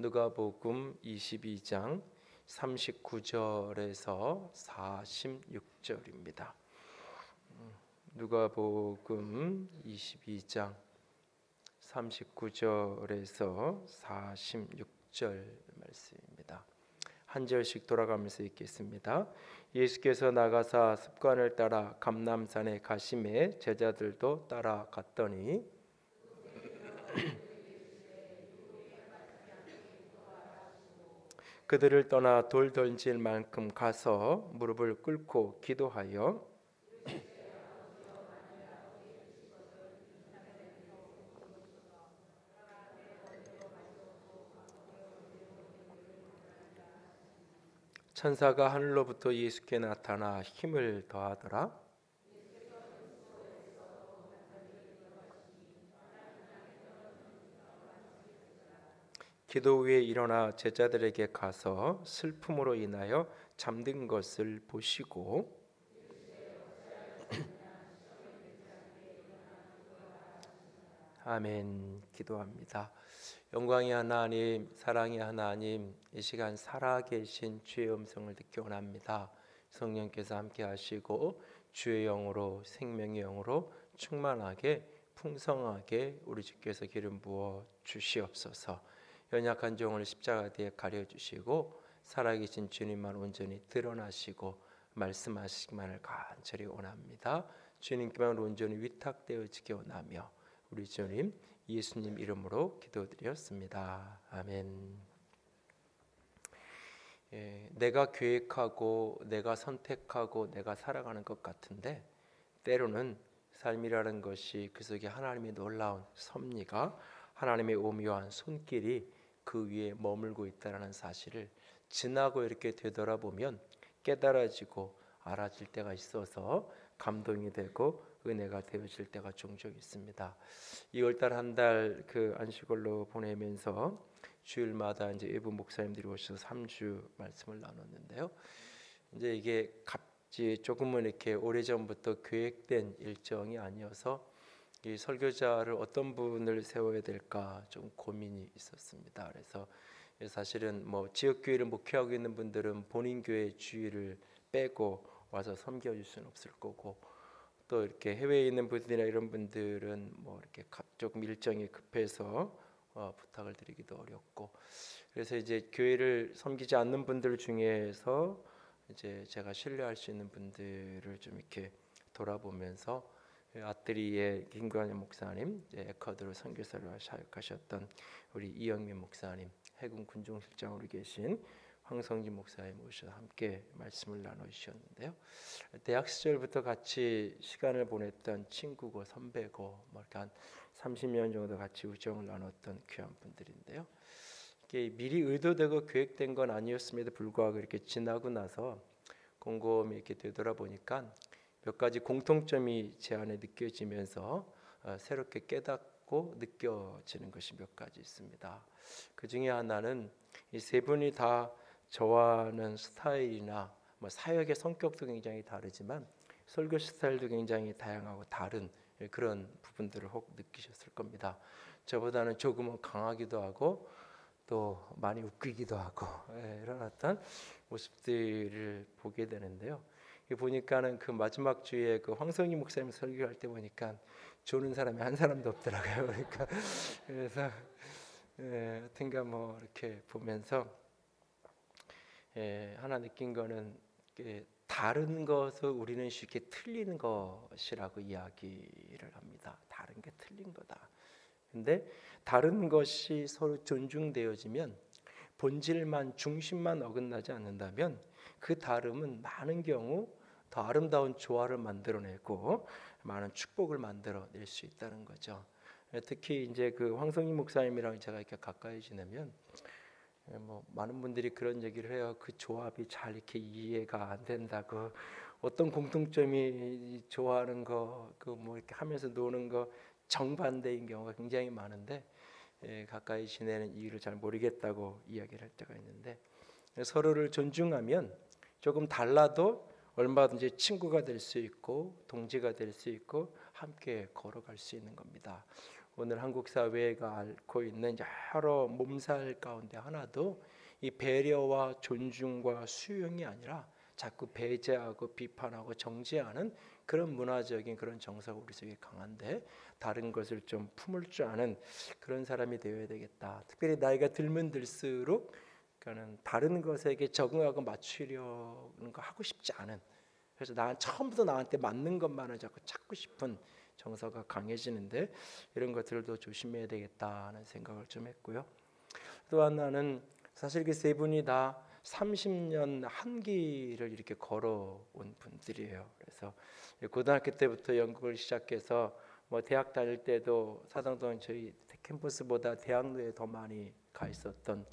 누가복음 22장 39절에서 46절입니다. 누가복음 22장 39절에서 46절 말씀입니다. 한 절씩 돌아가면서 읽겠습니다. 예수께서 나가사 습관을 따라 감람산에 가심에 제자들도 따라갔더니 그들을 떠나 돌 던질 만큼 가서 무릎을 꿇고 기도하여 천사가 하늘로부터 예수께 나타나 힘을 더하더라. 기도 후에 일어나 제자들에게 가서 슬픔으로 인하여 잠든 것을 보시고 아멘. 기도합니다. 영광의 하나님, 사랑의 하나님, 이 시간 살아계신 주의 음성을 듣기 원합니다. 성령께서 함께 하시고 주의 영으로, 생명의 영으로 충만하게 풍성하게 우리 주께서 기름 부어 주시옵소서. 연약한 종을 십자가 뒤에 가려주시고 살아계신 주님만 온전히 드러나시고 말씀하시기만을 간절히 원합니다. 주님께만 온전히 위탁되어지기 원하며 우리 주님 예수님 이름으로 기도드렸습니다. 아멘. 내가 계획하고 내가 선택하고 내가 살아가는 것 같은데 때로는 삶이라는 것이 그 속에 하나님의 놀라운 섭리가 하나님의 오묘한 손길이 그 위에 머물고 있다는 사실을 지나고 이렇게 되돌아보면 깨달아지고 알아질 때가 있어서 감동이 되고 은혜가 되어질 때가 종종 있습니다. 2월달 한 달 그 안식월로 보내면서 주일마다 이제 외부 목사님들이 오셔서 3주 말씀을 나눴는데요. 이제 이게 갑자기 조금은 이렇게 오래전부터 계획된 일정이 아니어서 이 설교자를 어떤 분을 세워야 될까 좀 고민이 있었습니다. 그래서 사실은 뭐 지역 교회를 목회하고 있는 분들은 본인 교회 주일을 빼고 와서 섬겨줄 수는 없을 거고 또 이렇게 해외에 있는 분들이나 이런 분들은 뭐 이렇게 조금 일정이 급해서 부탁을 드리기도 어렵고 그래서 이제 교회를 섬기지 않는 분들 중에서 이제 제가 신뢰할 수 있는 분들을 좀 이렇게 돌아보면서 아뜨리의 김관현 목사님, 에콰도르 선교사로 사역하셨던 우리 이영민 목사님, 해군 군종실장으로 계신 황성진 목사님 모셔서 함께 말씀을 나누셨는데요. 대학 시절부터 같이 시간을 보냈던 친구고 선배고 뭐 이렇게 한 30년 정도 같이 우정을 나눴던 귀한 분들인데요. 이게 미리 의도되고 계획된 건 아니었음에도 불구하고 이렇게 지나고 나서 곰곰이 이렇게 되돌아보니까 몇 가지 공통점이 제 안에 느껴지면서 새롭게 깨닫고 느껴지는 것이 몇 가지 있습니다. 그 중에 하나는 이 세 분이 다 저와는 스타일이나 뭐 사역의 성격도 굉장히 다르지만 설교 스타일도 굉장히 다양하고 다른 그런 부분들을 혹 느끼셨을 겁니다. 저보다는 조금은 강하기도 하고 또 많이 웃기기도 하고 이런 어떤 모습들을 보게 되는데요. 보니까는 그 마지막 주에 그 황성희 목사님 설교할 때 보니까 조는 사람이 한 사람도 없더라고요. 그러니까 그래서 하여튼간 뭐 이렇게 보면서 하나 느낀 거는 다른 것을 우리는 쉽게 틀린 것이라고 이야기를 합니다. 다른 게 틀린 거다. 근데 다른 것이 서로 존중되어지면 본질만 중심만 어긋나지 않는다면 그 다름은 많은 경우 더 아름다운 조화를 만들어내고 많은 축복을 만들어낼 수 있다는 거죠. 특히 이제 그 황성희 목사님이랑 제가 이렇게 가까이 지내면 뭐 많은 분들이 그런 얘기를 해요. 그 조합이 잘 이렇게 이해가 안 된다고. 어떤 공통점이 좋아하는 거, 그 뭐 이렇게 하면서 노는 거 정반대인 경우가 굉장히 많은데 가까이 지내는 이유를 잘 모르겠다고 이야기를 할 때가 있는데 서로를 존중하면 조금 달라도 얼마든지 친구가 될 수 있고 동지가 될 수 있고 함께 걸어갈 수 있는 겁니다. 오늘 한국 사회가 앓고 있는 여러 몸살 가운데 하나도 이 배려와 존중과 수용이 아니라 자꾸 배제하고 비판하고 정죄하는 그런 문화적인 그런 정서가 우리 속에 강한데, 다른 것을 좀 품을 줄 아는 그런 사람이 되어야 되겠다. 특별히 나이가 들면 들수록 그러니까는 다른 것에게 적응하고 맞추려는 거 하고 싶지 않은, 그래서 나 처음부터 나한테 맞는 것만을 자꾸 찾고 싶은 정서가 강해지는데, 이런 것들도 조심해야 되겠다는 생각을 좀 했고요. 또 하나는 사실 그 세 분이 다 30년 한 길을 이렇게 걸어온 분들이에요. 그래서 고등학교 때부터 연극을 시작해서 뭐 대학 다닐 때도 사당동 저희 캠퍼스보다 대학로에 더 많이 가 있었던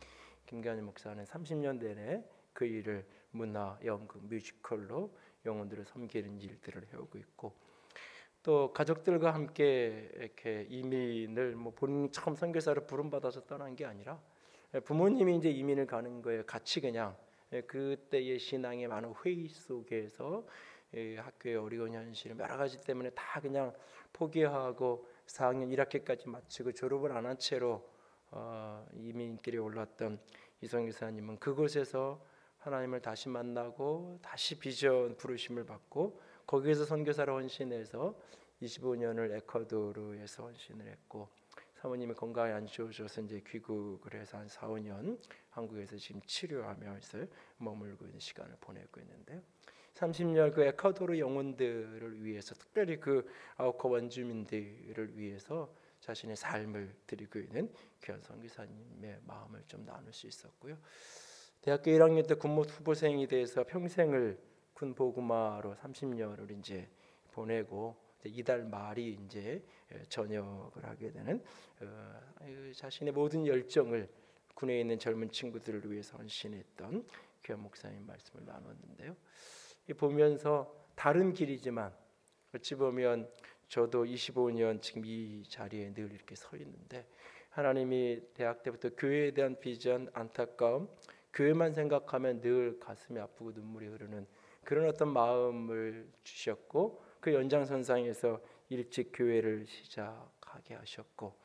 김관희 목사는 30년 내내 그 일을 문화, 연극, 뮤지컬로 영혼들을 섬기는 일들을 해오고 있고, 또 가족들과 함께 이렇게 이민을 뭐 본인 처음 선교사를 부름받아서 떠난 게 아니라 부모님이 이제 이민을 가는 거에 같이 그냥 그때의 신앙의 많은 회의 속에서 학교의 어려운 현실 여러 가지 때문에 다 그냥 포기하고 4학년 1학기까지 마치고 졸업을 안 한 채로 이민길에 올랐던 이성 교사님은 그곳에서 하나님을 다시 만나고 다시 비전 부르심을 받고 거기에서 선교사로 헌신해서 25년을 에콰도르에서 헌신을 했고, 사모님이 건강이 안 좋으셔서 이제 귀국을 해서 한 4, 5년 한국에서 지금 치료하면서 머물고 있는 시간을 보내고 있는데요. 30년 그 에콰도르 영혼들을 위해서, 특별히 그 아우커 원주민들을 위해서 자신의 삶을 드리고 있는 귀한 선교사님의 마음을 좀 나눌 수 있었고요. 대학교 1학년 때 군무 후보생이 돼서 평생을 군 보그마로 30년을 이제 보내고 이달 말이 이제 전역을 하게 되는 자신의 모든 열정을 군에 있는 젊은 친구들을 위해서 헌신했던 귀한 목사님 말씀을 나눴는데요. 보면서 다른 길이지만 어찌 보면 저도 25년 지금 이 자리에 늘 이렇게 서 있는데, 하나님이 대학 때부터 교회에 대한 비전, 안타까움, 교회만 생각하면 늘 가슴이 아프고 눈물이 흐르는 그런 어떤 마음을 주셨고, 그 연장선상에서 일찍 교회를 시작하게 하셨고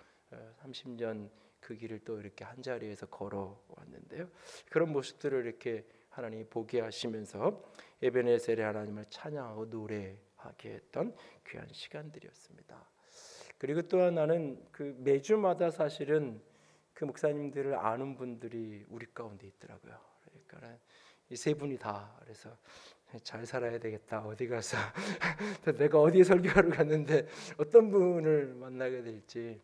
30년 그 길을 또 이렇게 한 자리에서 걸어왔는데요. 그런 모습들을 이렇게 하나님이 보게 하시면서 에베네셀의 하나님을 찬양하고 노래하게 했던 귀한 시간들이었습니다. 그리고 또 하나는 그 매주마다 사실은 그 목사님들을 아는 분들이 우리 가운데 있더라고요. 그러니까 이 세 분이 다, 그래서 잘 살아야 되겠다. 어디 가서 내가 어디에 설교하러 갔는데 어떤 분을 만나게 될지.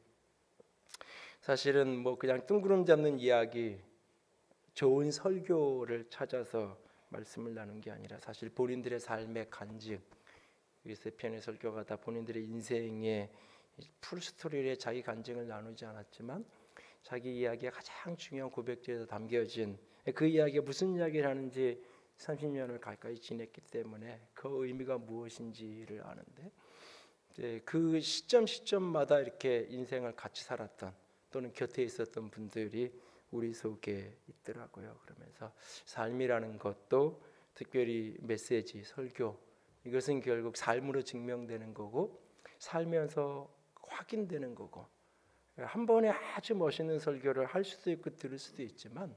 사실은 뭐 그냥 뜬구름 잡는 이야기, 좋은 설교를 찾아서 말씀을 나눈 게 아니라 사실 본인들의 삶의 간증, 이 세 편의 설교가 다 본인들의 인생의 풀스토리에 자기 간증을 나누지 않았지만 자기 이야기가 가장 중요한 고백지에서 담겨진 그 이야기가 무슨 이야기를 하는지 30년을 가까이 지냈기 때문에 그 의미가 무엇인지를 아는데, 그 시점마다 이렇게 인생을 같이 살았던 또는 곁에 있었던 분들이 우리 속에 있더라고요. 그러면서 삶이라는 것도 특별히 메시지, 설교, 이것은 결국 삶으로 증명되는 거고 살면서 확인되는 거고, 한 번에 아주 멋있는 설교를 할 수도 있고 들을 수도 있지만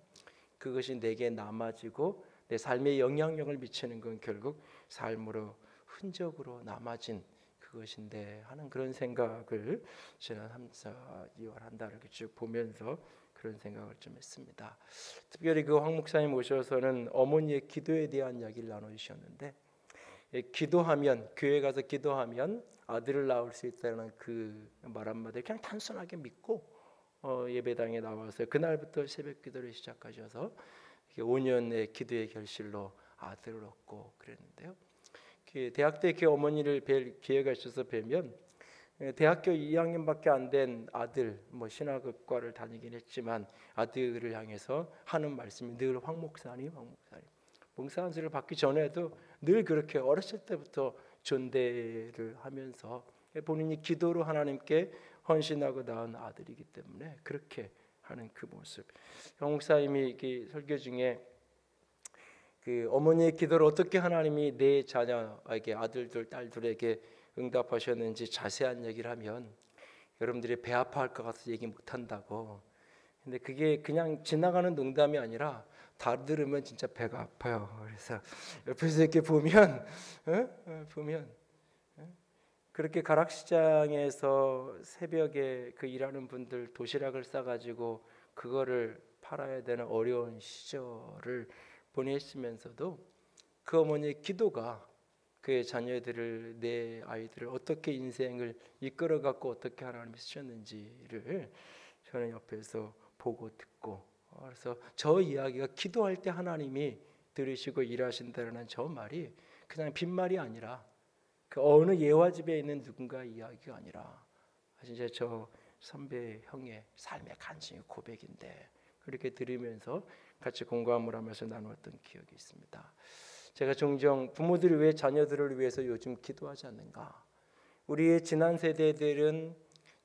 그것이 내게 남아지고 내 삶에 영향력을 미치는 건 결국 삶으로 흔적으로 남아진 그것인데 하는 그런 생각을 지난 3, 4, 2월 한 달을 쭉 보면서 그런 생각을 좀 했습니다. 특별히 그 황 목사님 오셔서는 어머니의 기도에 대한 이야기를 나눠주셨는데, 기도하면, 교회 가서 기도하면 아들을 낳을 수 있다는 그 말 한마디 그냥 단순하게 믿고 예배당에 나와서 그날부터 새벽 기도를 시작하셔서 5년의 기도의 결실로 아들을 얻고 그랬는데요. 대학 때 그 어머니를 뵐 기회가 있어서 뵈면 대학교 2학년밖에 안 된 아들, 뭐 신학과를 다니긴 했지만 아들을 향해서 하는 말씀이 늘 황 목사님, 목사 안수를 받기 전에도 늘 그렇게 어렸을 때부터 존대를 하면서 본인이 기도로 하나님께 헌신하고 낳은 아들이기 때문에 그렇게 하는 그 모습. 황 목사님이 설교 중에 그 어머니의 기도를 어떻게 하나님이 내 자녀에게, 아들들 딸들에게 응답하셨는지 자세한 얘기를 하면, 여러분들이 배 아파할 것 같아서 얘기 못한다고. 근데 그게 그냥 지나가는 농담이 아니라 다 들으면 진짜 배가 아파요. 그래서 옆에서 이렇게 보면 그렇게 가락시장에서 새벽에 그 일하는 분들 도시락을 싸가지고 그거를 팔아야 되는 어려운 시절을 보냈으면서도 그 어머니의 기도가 그의 자녀들을, 내 아이들을 어떻게 인생을 이끌어갖고 어떻게 하나님이 쓰셨는지를 저는 옆에서 보고 듣고, 그래서 저 이야기가 기도할 때 하나님이 들으시고 일하신다는 저 말이 그냥 빈말이 아니라 그 어느 예화집에 있는 누군가의 이야기가 아니라 진짜 저 선배 형의 삶의 간증 고백인데, 그렇게 들으면서 같이 공감을 하면서 나누었던 기억이 있습니다. 제가 종종 부모들이 왜 자녀들을 위해서 요즘 기도하지 않는가? 우리의 지난 세대들은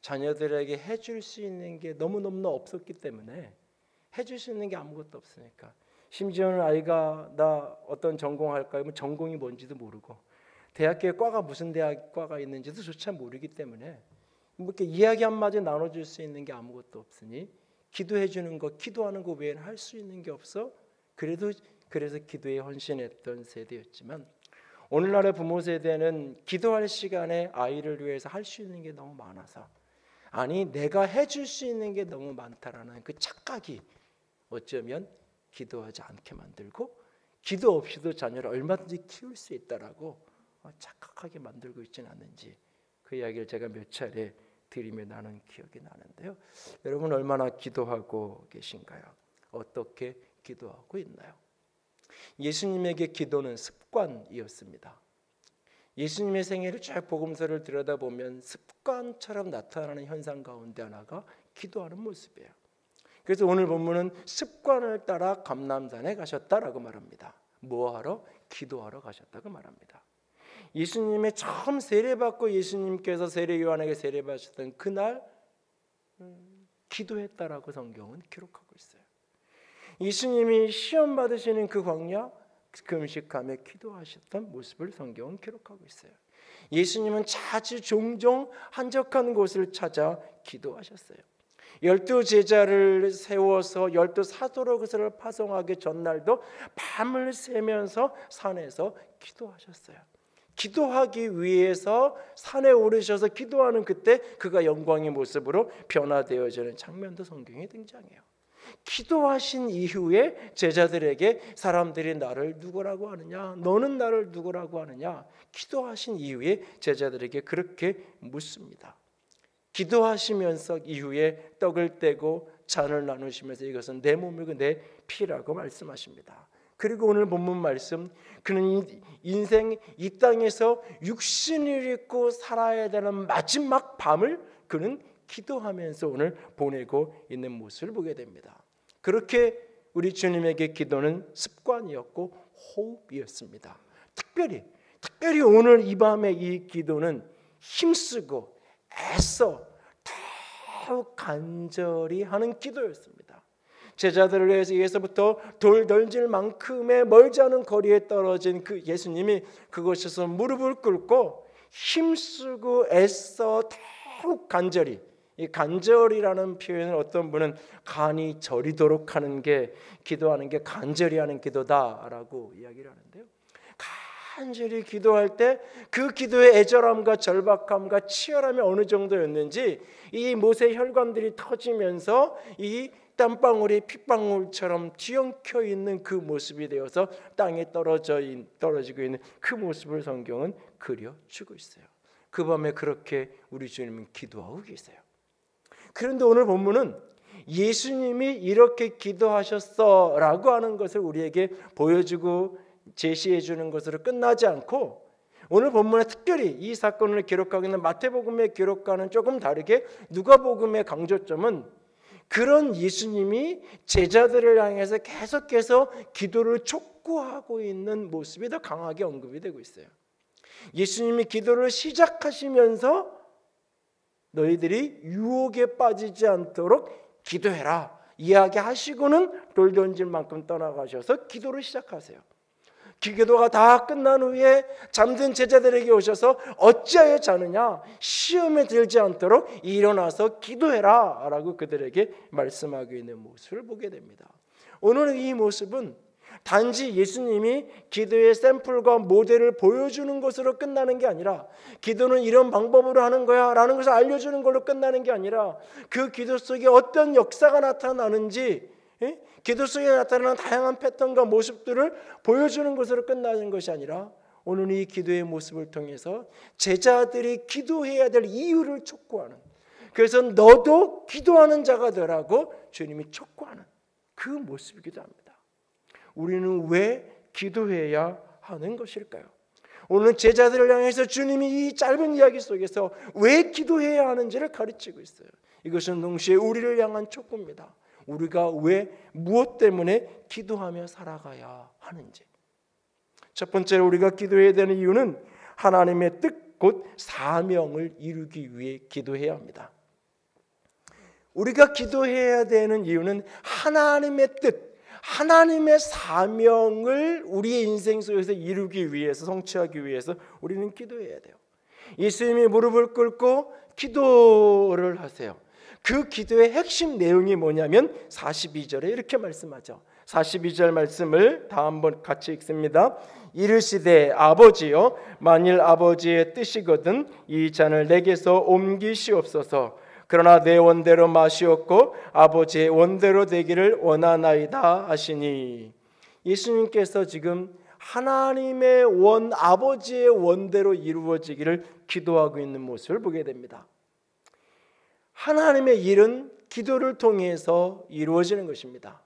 자녀들에게 해줄 수 있는 게 너무너무 없었기 때문에, 해줄 수 있는 게 아무것도 없으니까, 심지어는 아이가 나 어떤 전공할까 하면 전공이 뭔지도 모르고 대학교에 과가 무슨 대학 과가 있는지도 조차 모르기 때문에 뭐 이렇게 이야기 한마디 나눠줄 수 있는 게 아무것도 없으니 기도해 주는 거, 기도하는 거 외에는 할 수 있는 게 없어. 그래서 기도에 헌신했던 세대였지만, 오늘날의 부모 세대는 기도할 시간에 아이를 위해서 할 수 있는 게 너무 많아서, 아니 내가 해줄 수 있는 게 너무 많다라는 그 착각이 어쩌면 기도하지 않게 만들고, 기도 없이도 자녀를 얼마든지 키울 수 있다라고 착각하게 만들고 있지는 않는지, 그 이야기를 제가 몇 차례 드리며 나눈 기억이 나는데요. 여러분 얼마나 기도하고 계신가요? 어떻게 기도하고 있나요? 예수님에게 기도는 습관이었습니다. 예수님의 생애를 쭉 복음서를 들여다보면 습관처럼 나타나는 현상 가운데 하나가 기도하는 모습이에요. 그래서 오늘 본문은 습관을 따라 감람산에 가셨다라고 말합니다. 뭐하러? 기도하러 가셨다고 말합니다. 예수님의 처음 세례받고 예수님께서 세례 요한에게 세례받으셨던 그날 기도했다라고 성경은 기록하고 있어요. 예수님이 시험 받으시는 그 광야 금식하며 기도하셨던 모습을 성경은 기록하고 있어요. 예수님은 자주 종종 한적한 곳을 찾아 기도하셨어요. 12 제자를 세워서 12 사도로 그것을 파송하기 전날도 밤을 새면서 산에서 기도하셨어요. 기도하기 위해서 산에 오르셔서 기도하는 그때 그가 영광의 모습으로 변화되어지는 장면도 성경에 등장해요. 기도하신 이후에 제자들에게 사람들이 나를 누구라고 하느냐, 너는 나를 누구라고 하느냐, 기도하신 이후에 제자들에게 그렇게 묻습니다. 기도하시면서 이후에 떡을 떼고 잔을 나누시면서 이것은 내 몸이고 내 피라고 말씀하십니다. 그리고 오늘 본문 말씀, 그는 인생 이 땅에서 육신을 입고 살아야 되는 마지막 밤을 그는 기도하면서 오늘 보내고 있는 모습을 보게 됩니다. 그렇게 우리 주님에게 기도는 습관이었고 호흡이었습니다. 특별히 오늘 이 밤의 이 기도는 힘쓰고 애써 더욱 간절히 하는 기도였습니다. 제자들을 위해서 예서부터 돌 던질 만큼의 멀지 않은 거리에 떨어진 그 예수님이 그곳에서 무릎을 꿇고 힘쓰고 애써 더욱 간절히, 이 간절이라는 표현을 어떤 분은 간이 저리도록 하는 게, 기도하는 게 간절히 하는 기도다라고 이야기를 하는데요. 간절히 기도할 때 그 기도의 애절함과 절박함과 치열함이 어느 정도였는지 이 못의 혈관들이 터지면서 이 땀방울이 핏방울처럼 뒤엉켜 있는 그 모습이 되어서 땅에 떨어지고 있는 그 모습을 성경은 그려주고 있어요. 그 밤에 그렇게 우리 주님은 기도하고 계세요. 그런데 오늘 본문은 예수님이 이렇게 기도하셨어라고 하는 것을 우리에게 보여주고 제시해 주는 것으로 끝나지 않고, 오늘 본문에 특별히 이 사건을 기록하고 있는 마태복음의 기록과는 조금 다르게 누가복음의 강조점은 그런 예수님이 제자들을 향해서 계속해서 기도를 촉구하고 있는 모습이 더 강하게 언급이 되고 있어요. 예수님이 기도를 시작하시면서 너희들이 유혹에 빠지지 않도록 기도해라 이야기하시고는 돌 던질 만큼 떠나가셔서 기도를 시작하세요. 기도가 다 끝난 후에 잠든 제자들에게 오셔서 어찌하여 자느냐, 시험에 들지 않도록 일어나서 기도해라 라고 그들에게 말씀하고 있는 모습을 보게 됩니다. 오늘 이 모습은 단지 예수님이 기도의 샘플과 모델을 보여주는 것으로 끝나는 게 아니라, 기도는 이런 방법으로 하는 거야 라는 것을 알려주는 걸로 끝나는 게 아니라, 그 기도 속에 어떤 역사가 나타나는지, 기도 속에 나타나는 다양한 패턴과 모습들을 보여주는 것으로 끝나는 것이 아니라, 오늘 이 기도의 모습을 통해서 제자들이 기도해야 될 이유를 촉구하는, 그래서 너도 기도하는 자가 되라고 주님이 촉구하는 그 모습이기도 합니다. 우리는 왜 기도해야 하는 것일까요? 오늘 제자들을 향해서 주님이 이 짧은 이야기 속에서 왜 기도해야 하는지를 가르치고 있어요. 이것은 동시에 우리를 향한 촉구입니다. 우리가 왜, 무엇 때문에 기도하며 살아가야 하는지. 첫 번째로 우리가 기도해야 되는 이유는 하나님의 뜻, 곧 사명을 이루기 위해 기도해야 합니다. 우리가 기도해야 되는 이유는 하나님의 뜻, 하나님의 사명을 우리의 인생 속에서 이루기 위해서, 성취하기 위해서 우리는 기도해야 돼요. 예수님이 무릎을 꿇고 기도를 하세요. 그 기도의 핵심 내용이 뭐냐면 42절에 이렇게 말씀하죠. 42절 말씀을 다 한번 같이 읽습니다. 이르시되 아버지여, 만일 아버지의 뜻이거든 이 잔을 내게서 옮기시옵소서. 그러나 내 원대로 마시옵고 아버지의 원대로 되기를 원하나이다 하시니, 예수님께서 지금 하나님의 아버지의 원대로 이루어지기를 기도하고 있는 모습을 보게 됩니다. 하나님의 일은 기도를 통해서 이루어지는 것입니다.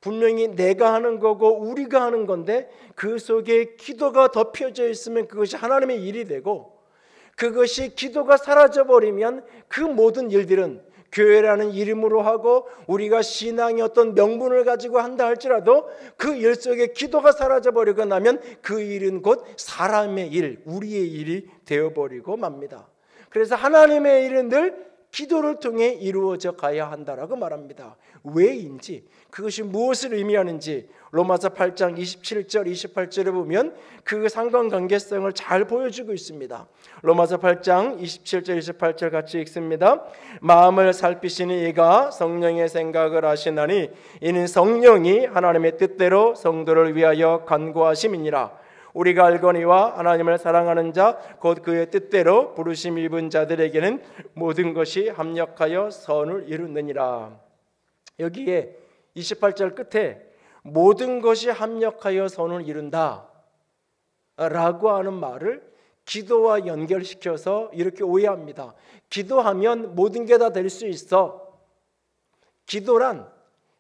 분명히 내가 하는 거고 우리가 하는 건데, 그 속에 기도가 덮여져 있으면 그것이 하나님의 일이 되고, 그것이 기도가 사라져버리면 그 모든 일들은 교회라는 이름으로 하고 우리가 신앙의 어떤 명분을 가지고 한다 할지라도 그 일 속에 기도가 사라져버리고 나면 그 일은 곧 사람의 일, 우리의 일이 되어버리고 맙니다. 그래서 하나님의 일은 늘 기도를 통해 이루어져 가야 한다라고 말합니다. 왜인지, 그것이 무엇을 의미하는지 로마서 8장 27절 28절에 보면 그 상관관계성을 잘 보여주고 있습니다. 로마서 8장 27절 28절 같이 읽습니다. 마음을 살피시니 이가 성령의 생각을 하시나니 이는 성령이 하나님의 뜻대로 성도를 위하여 간구하심이니라. 우리가 알거니와 하나님을 사랑하는 자 곧 그의 뜻대로 부르심 입은 자들에게는 모든 것이 합력하여 선을 이루느니라. 여기에 28절 끝에 모든 것이 합력하여 선을 이룬다 라고 하는 말을 기도와 연결시켜서 이렇게 오해합니다. 기도하면 모든 게 다 될 수 있어. 기도란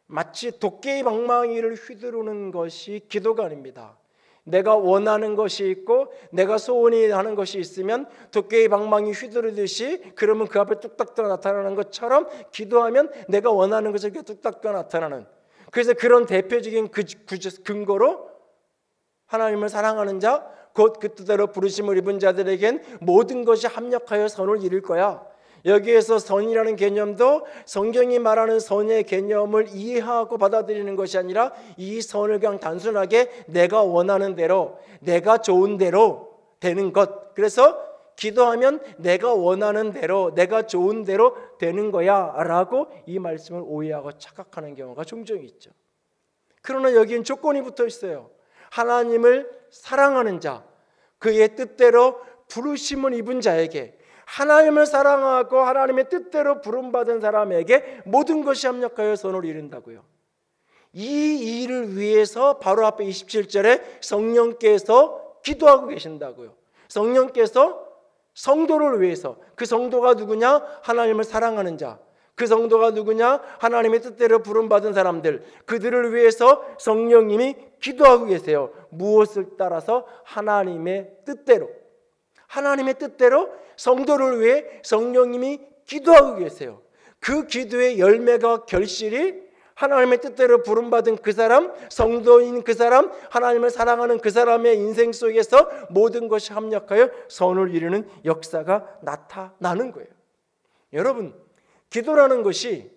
마치 도깨비 방망이를 휘두르는 것이 기도가 아닙니다. 내가 원하는 것이 있고 내가 소원이 하는 것이 있으면 도깨비 방망이 휘두르듯이, 그러면 그 앞에 뚝딱 떠 나타나는 것처럼 기도하면 내가 원하는 것이 뚝딱 떠 나타나는, 그래서 그런 대표적인 근거로 하나님을 사랑하는 자 곧 그 뜻대로 부르심을 입은 자들에겐 모든 것이 합력하여 선을 이룰 거야. 여기에서 선이라는 개념도 성경이 말하는 선의 개념을 이해하고 받아들이는 것이 아니라, 이 선을 그냥 단순하게 내가 원하는 대로, 내가 좋은 대로 되는 것, 그래서 기도하면 내가 원하는 대로, 내가 좋은 대로 되는 거야 라고 이 말씀을 오해하고 착각하는 경우가 종종 있죠. 그러나 여기엔 조건이 붙어 있어요. 하나님을 사랑하는 자, 그의 뜻대로 부르심을 입은 자에게, 하나님을 사랑하고 하나님의 뜻대로 부름받은 사람에게 모든 것이 합력하여 선을 이룬다고요. 이 일을 위해서 바로 앞에 27절에 성령께서 기도하고 계신다고요. 성령께서 성도를 위해서, 그 성도가 누구냐? 하나님을 사랑하는 자. 그 성도가 누구냐? 하나님의 뜻대로 부름받은 사람들, 그들을 위해서 성령님이 기도하고 계세요. 무엇을 따라서? 하나님의 뜻대로. 하나님의 뜻대로 성도를 위해 성령님이 기도하고 계세요. 그 기도의 열매가 결실이 하나님의 뜻대로 부름받은 그 사람, 성도인 그 사람, 하나님을 사랑하는 그 사람의 인생 속에서 모든 것이 합력하여 선을 이루는 역사가 나타나는 거예요. 여러분, 기도라는 것이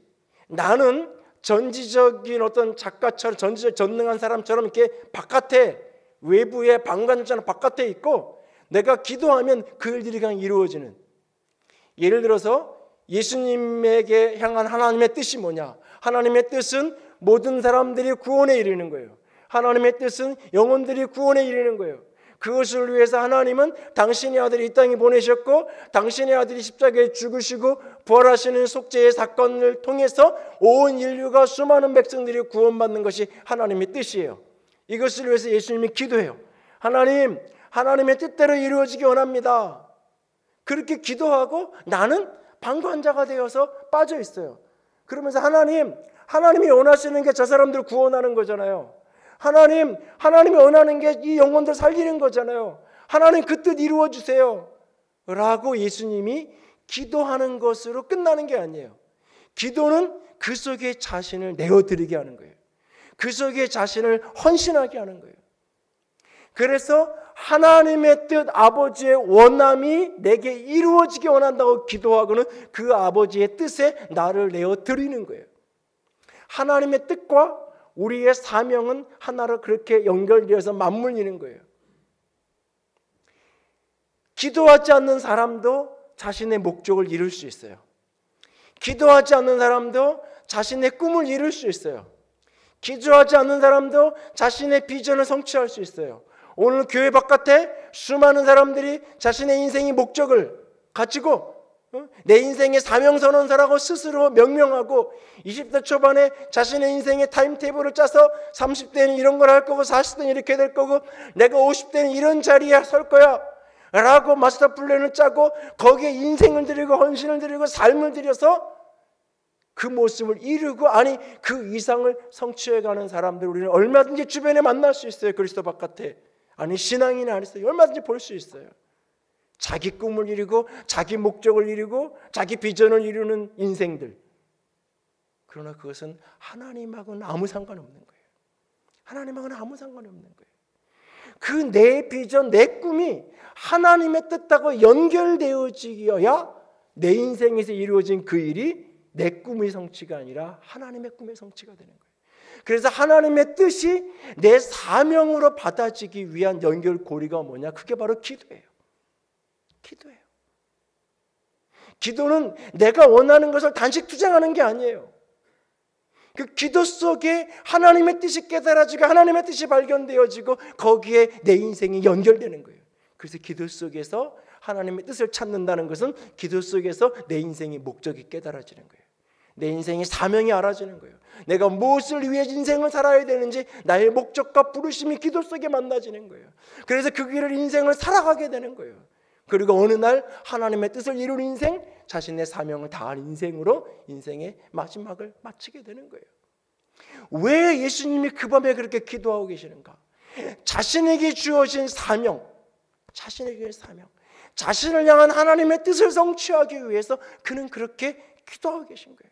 나는 전지적인 어떤 작가처럼, 전지적 전능한 사람처럼 이렇게 바깥에 외부의 방관자는 바깥에 있고 내가 기도하면 그 일들이 그냥 이루어지는. 예를 들어서 예수님에게 향한 하나님의 뜻이 뭐냐? 하나님의 뜻은 모든 사람들이 구원에 이르는 거예요. 하나님의 뜻은 영혼들이 구원에 이르는 거예요. 그것을 위해서 하나님은 당신의 아들을 이 땅에 보내셨고 당신의 아들이 십자가에 죽으시고 부활하시는 속죄의 사건을 통해서 온 인류가 수많은 백성들이 구원받는 것이 하나님의 뜻이에요. 이것을 위해서 예수님이 기도해요. 하나님, 하나님의 뜻대로 이루어지기 원합니다. 그렇게 기도하고 나는 방관자가 되어서 빠져 있어요. 그러면서 하나님이 원하시는 게 저 사람들 구원하는 거잖아요. 하나님이 원하는 게 이 영혼들 살리는 거잖아요. 하나님 그 뜻 이루어 주세요 라고 예수님이 기도하는 것으로 끝나는 게 아니에요. 기도는 그 속에 자신을 내어드리게 하는 거예요. 그 속에 자신을 헌신하게 하는 거예요. 그래서 하나님의 뜻, 아버지의 원함이 내게 이루어지게 원한다고 기도하고는 그 아버지의 뜻에 나를 내어드리는 거예요. 하나님의 뜻과 우리의 사명은 하나로 그렇게 연결되어서 맞물리는 거예요. 기도하지 않는 사람도 자신의 목적을 이룰 수 있어요. 기도하지 않는 사람도 자신의 꿈을 이룰 수 있어요. 기도하지 않는 사람도 자신의 비전을 성취할 수 있어요. 오늘 교회 바깥에 수많은 사람들이 자신의 인생의 목적을 가지고 내 인생의 사명선언서라고 스스로 명명하고 20대 초반에 자신의 인생의 타임테이블을 짜서 30대는 이런 걸 할 거고 40대는 이렇게 될 거고 내가 50대는 이런 자리에 설 거야 라고 마스터 플랜을 짜고 거기에 인생을 들이고 헌신을 들이고 삶을 들여서 그 모습을 이루고 아니 그 이상을 성취해가는 사람들 우리는 얼마든지 주변에 만날 수 있어요. 그리스도 바깥에. 아니 신앙인이 아니어요. 얼마든지 볼 수 있어요. 자기 꿈을 이루고 자기 목적을 이루고 자기 비전을 이루는 인생들. 그러나 그것은 하나님하고는 아무 상관없는 거예요. 하나님하고는 아무 상관이 없는 거예요. 그 내 비전, 내 꿈이 하나님의 뜻하고 연결되어지어야 내 인생에서 이루어진 그 일이 내 꿈의 성취가 아니라 하나님의 꿈의 성취가 되는 거예요. 그래서 하나님의 뜻이 내 사명으로 받아지기 위한 연결고리가 뭐냐? 그게 바로 기도예요. 기도예요. 기도는 내가 원하는 것을 단식 투쟁하는 게 아니에요. 그 기도 속에 하나님의 뜻이 깨달아지고 하나님의 뜻이 발견되어지고 거기에 내 인생이 연결되는 거예요. 그래서 기도 속에서 하나님의 뜻을 찾는다는 것은 기도 속에서 내 인생의 목적이 깨달아지는 거예요. 내 인생의 사명이 알아지는 거예요. 내가 무엇을 위해 인생을 살아야 되는지 나의 목적과 부르심이 기도 속에 만나지는 거예요. 그래서 그 길을 인생을 살아가게 되는 거예요. 그리고 어느 날 하나님의 뜻을 이룬 인생, 자신의 사명을 다한 인생으로 인생의 마지막을 마치게 되는 거예요. 왜 예수님이 그 밤에 그렇게 기도하고 계시는가? 자신에게 주어진 사명, 자신을 향한 하나님의 뜻을 성취하기 위해서 그는 그렇게 기도하고 계신 거예요.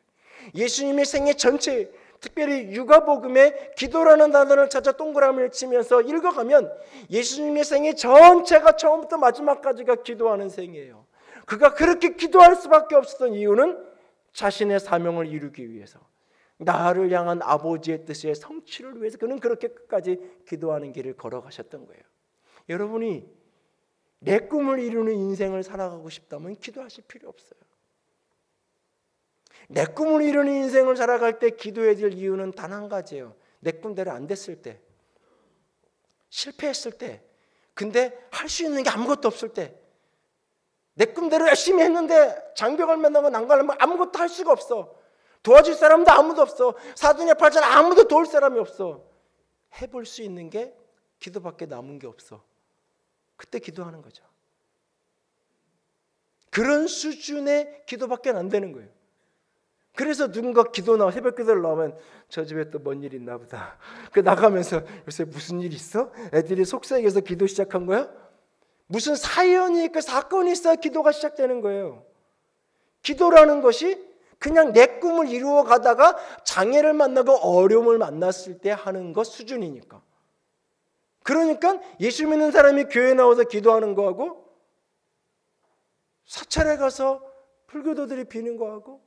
예수님의 생애 전체, 특별히 유가복음에 기도라는 단어를 찾아 동그라미를 치면서 읽어가면 예수님의 생애 전체가 처음부터 마지막까지가 기도하는 생이에요. 그가 그렇게 기도할 수밖에 없었던 이유는 자신의 사명을 이루기 위해서, 나를 향한 아버지의 뜻의 성취를 위해서 그는 그렇게 끝까지 기도하는 길을 걸어가셨던 거예요. 여러분이 내 꿈을 이루는 인생을 살아가고 싶다면 기도하실 필요 없어요. 내 꿈을 이루는 인생을 살아갈 때 기도해야 될 이유는 단 한 가지예요. 내 꿈대로 안 됐을 때, 실패했을 때, 근데 할 수 있는 게 아무것도 없을 때, 내 꿈대로 열심히 했는데 장벽을 만나고 난관을 아무것도 할 수가 없어. 도와줄 사람도 아무도 없어. 사돈의 팔자는 아무도 도울 사람이 없어. 해볼 수 있는 게 기도밖에 남은 게 없어. 그때 기도하는 거죠. 그런 수준의 기도밖에 안 되는 거예요. 그래서 누군가 새벽 기도를 나오면 저 집에 또 뭔 일 있나 보다. 그 나가면서 요새 무슨 일 있어? 애들이 속삭여서 기도 시작한 거야? 무슨 사연이 있고 사건이 있어야 기도가 시작되는 거예요. 기도라는 것이 그냥 내 꿈을 이루어 가다가 장애를 만나고 어려움을 만났을 때 하는 것 수준이니까. 그러니까 예수 믿는 사람이 교회에 나와서 기도하는 거하고 사찰에 가서 불교도들이 비는 거하고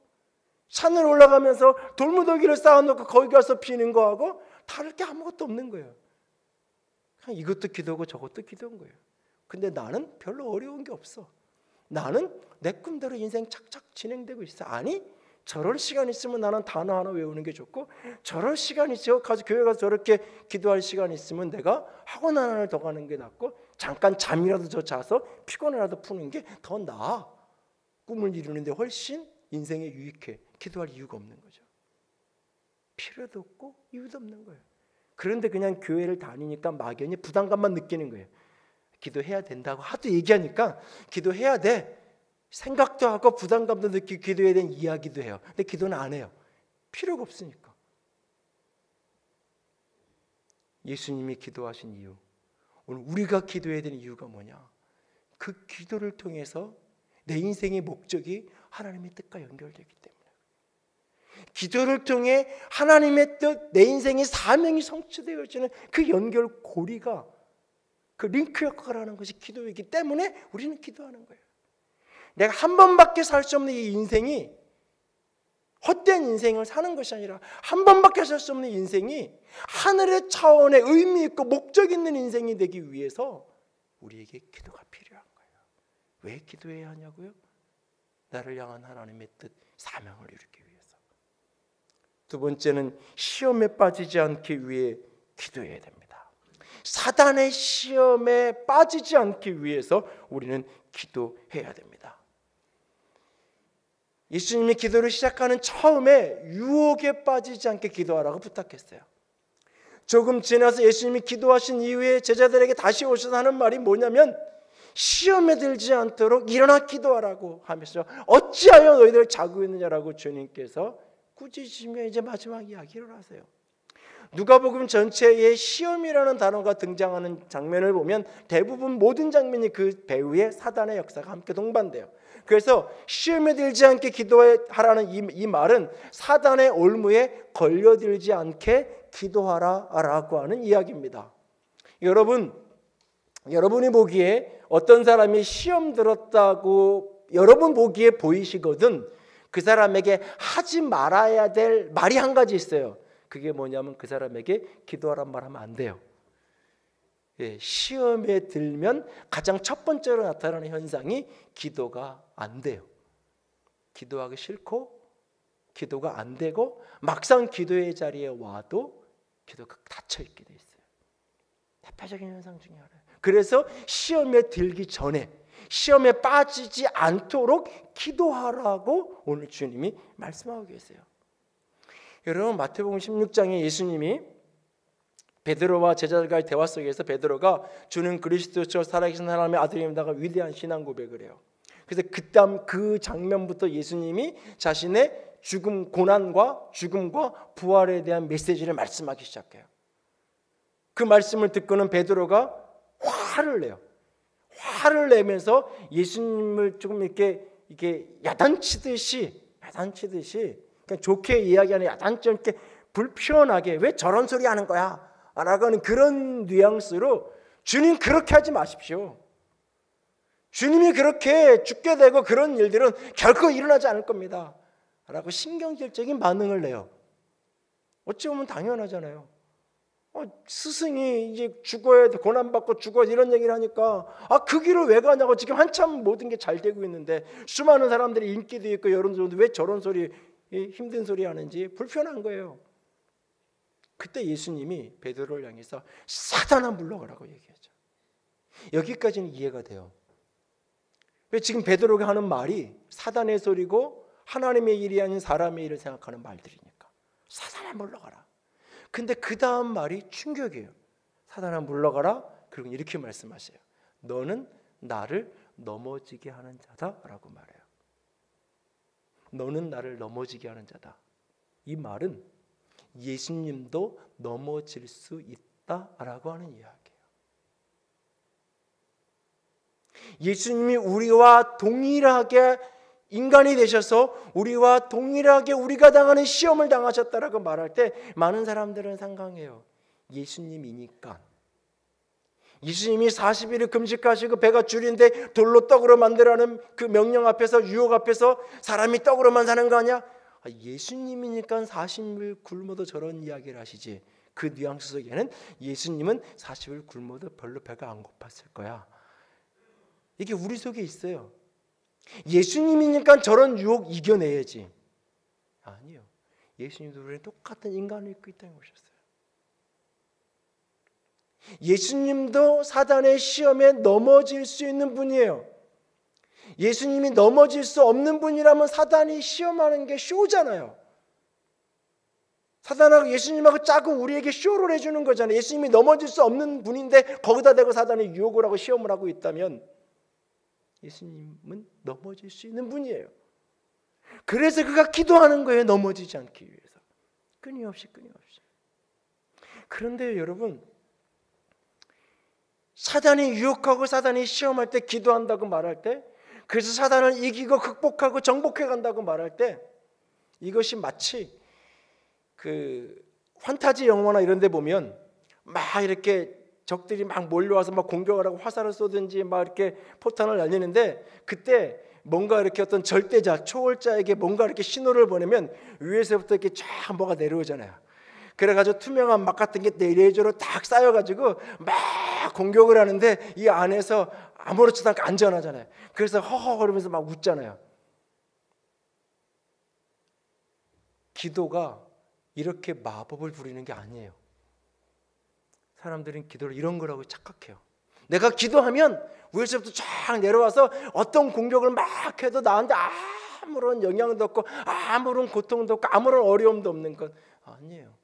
산을 올라가면서 돌무더기를 쌓아놓고 거기 가서 비는 거하고 다를 게 아무것도 없는 거예요. 그냥 이것도 기도고 저것도 기도인 거예요. 근데 나는 별로 어려운 게 없어. 나는 내 꿈대로 인생 착착 진행되고 있어. 아니, 저럴 시간 있으면 나는 단어 하나 외우는 게 좋고, 저럴 시간 있어 가서 교회 가서 저렇게 기도할 시간 있으면 내가 학원 하나를 더 가는 게 낫고, 잠깐 잠이라도 더 자서 피곤이라도 푸는 게 더 나아. 꿈을 이루는데 훨씬 인생에 유익해. 기도할 이유가 없는 거죠. 필요도 없고 이유도 없는 거예요. 그런데 그냥 교회를 다니니까 막연히 부담감만 느끼는 거예요. 기도해야 된다고 하도 얘기하니까 기도해야 돼 생각도 하고 부담감도 느끼고 기도해야 되는 이야기도 해요. 근데 기도는 안 해요. 필요가 없으니까. 예수님이 기도하신 이유, 오늘 우리가 기도해야 되는 이유가 뭐냐? 그 기도를 통해서 내 인생의 목적이 하나님의 뜻과 연결되기 때문에, 기도를 통해 하나님의 뜻, 내 인생의 사명이 성취되어지는 그 연결고리가, 그 링크 역할을 하는 것이 기도이기 때문에 우리는 기도하는 거예요. 내가 한 번밖에 살 수 없는 이 인생이 헛된 인생을 사는 것이 아니라, 한 번밖에 살 수 없는 인생이 하늘의 차원의 의미 있고 목적 있는 인생이 되기 위해서 우리에게 기도가 필요한 거예요. 왜 기도해야 하냐고요? 나를 향한 하나님의 뜻, 사명을 이루기 위해서. 두 번째는 시험에 빠지지 않기 위해 기도해야 됩니다. 사단의 시험에 빠지지 않기 위해서 우리는 기도해야 됩니다. 예수님이 기도를 시작하는 처음에 유혹에 빠지지 않게 기도하라고 부탁했어요. 조금 지나서 예수님이 기도하신 이후에 제자들에게 다시 오셔서 하는 말이 뭐냐면, 시험에 들지 않도록 일어나 기도하라고 하면서 어찌하여 너희들 자고 있느냐라고 주님께서 꾸짖으시며 이제 마지막 이야기를 하세요. 누가복음 전체에 시험이라는 단어가 등장하는 장면을 보면 대부분 모든 장면이 그 배후에 사단의 역사가 함께 동반돼요. 그래서 시험에 들지 않게 기도하라는 이 말은 사단의 올무에 걸려들지 않게 기도하라라고 하는 이야기입니다. 여러분이 보기에 어떤 사람이 시험 들었다고 여러분 보기에 보이시거든 그 사람에게 하지 말아야 될 말이 한 가지 있어요. 그게 뭐냐면 그 사람에게 기도하란 말하면 안 돼요. 시험에 들면 가장 첫 번째로 나타나는 현상이 기도가 안 돼요. 기도하기 싫고 기도가 안 되고 막상 기도의 자리에 와도 기도가 닫혀 있게 돼 있어요. 대표적인 현상 중에 하나예요. 그래서 시험에 들기 전에, 시험에 빠지지 않도록 기도하라고 오늘 주님이 말씀하고 계세요. 여러분, 마태복음 16장에 예수님이 베드로와 제자들과의 대화 속에서 베드로가 주는 그리스도죠 살아계신 하나님의 아들입니다가 위대한 신앙 고백을 해요. 그래서 그 장면부터 예수님이 자신의 고난과 죽음과 부활에 대한 메시지를 말씀하기 시작해요. 그 말씀을 듣고는 베드로가 화를 내요. 화를 내면서 예수님을 조금 이렇게 야단치듯이 그냥 좋게 이야기하는 야단치 이렇게 불편하게 왜 저런 소리 하는 거야? 라고 하는 그런 뉘앙스로 주님 그렇게 하지 마십시오. 주님이 그렇게 죽게 되고 그런 일들은 결코 일어나지 않을 겁니다. 라고 신경질적인 반응을 내요. 어찌 보면 당연하잖아요. 스승이 이제 죽어야 돼, 고난받고 죽어 이런 얘기를 하니까 그 길을 왜 가냐고. 지금 한참 모든 게 잘 되고 있는데 수많은 사람들이 인기도 있고 여론조도 왜 저런 소리 힘든 소리 하는지 불편한 거예요. 그때 예수님이 베드로를 향해서 사단아 물러가라고 얘기하죠. 여기까지는 이해가 돼요. 왜 지금 베드로가 하는 말이 사단의 소리고 하나님의 일이 아닌 사람의 일을 생각하는 말들이니까. 사단아 물러가라. 근데 그 다음 말이 충격이에요. 사단아 물러가라. 그리고 이렇게 말씀하세요. 너는 나를 넘어지게 하는 자다라고 말해요. 너는 나를 넘어지게 하는 자다. 이 말은 예수님도 넘어질 수 있다라고 하는 이야기예요. 예수님이 우리와 동일하게 인간이 되셔서 우리와 동일하게 우리가 당하는 시험을 당하셨다라고 말할 때 많은 사람들은 상상해요. 예수님이니까. 예수님이 40일을 금식하시고 배가 줄인데 돌로 떡으로 만들라는 그 명령 앞에서, 유혹 앞에서 사람이 떡으로만 사는 거 아니야? 예수님이니까 40일 굶어도 저런 이야기를 하시지. 그 뉘앙스 속에는 예수님은 40일 굶어도 별로 배가 안 고팠을 거야. 이게 우리 속에 있어요. 예수님이니까 저런 유혹 이겨내야지. 아니요. 예수님도 우리는 똑같은 인간을 입고 이 땅에 오셨어요. 예수님도 사단의 시험에 넘어질 수 있는 분이에요. 예수님이 넘어질 수 없는 분이라면 사단이 시험하는 게 쇼잖아요. 사단하고 예수님하고 짜고 우리에게 쇼를 해주는 거잖아요. 예수님이 넘어질 수 없는 분인데 거기다 대고 사단이 유혹을 하고 시험을 하고 있다면 예수님은 넘어질 수 있는 분이에요. 그래서 그가 기도하는 거예요. 넘어지지 않기 위해서. 끊임없이. 그런데 여러분, 사단이 유혹하고 사단이 시험할 때 기도한다고 말할 때, 그래서 사단을 이기고 극복하고 정복해 간다고 말할 때, 이것이 마치 그 판타지 영화나 이런 데 보면 막 이렇게 적들이 막 몰려와서 막 공격을 하고 화살을 쏘든지 막 이렇게 포탄을 날리는데, 그때 뭔가 이렇게 어떤 절대자, 초월자에게 뭔가 이렇게 신호를 보내면 위에서부터 이렇게 쫙 뭐가 내려오잖아요. 그래가지고 투명한 막 같은 게 내리조로 딱 쌓여가지고 막 공격을 하는데 이 안에서 아무렇지도 않게 안전하잖아요. 그래서 허허거리면서 막 웃잖아요. 기도가 이렇게 마법을 부리는 게 아니에요. 사람들은 기도를 이런 거라고 착각해요. 내가 기도하면 위에서부터 쫙 내려와서 어떤 공격을 막 해도 나한테 아무런 영향도 없고 아무런 고통도 없고 아무런 어려움도 없는 것 아니에요.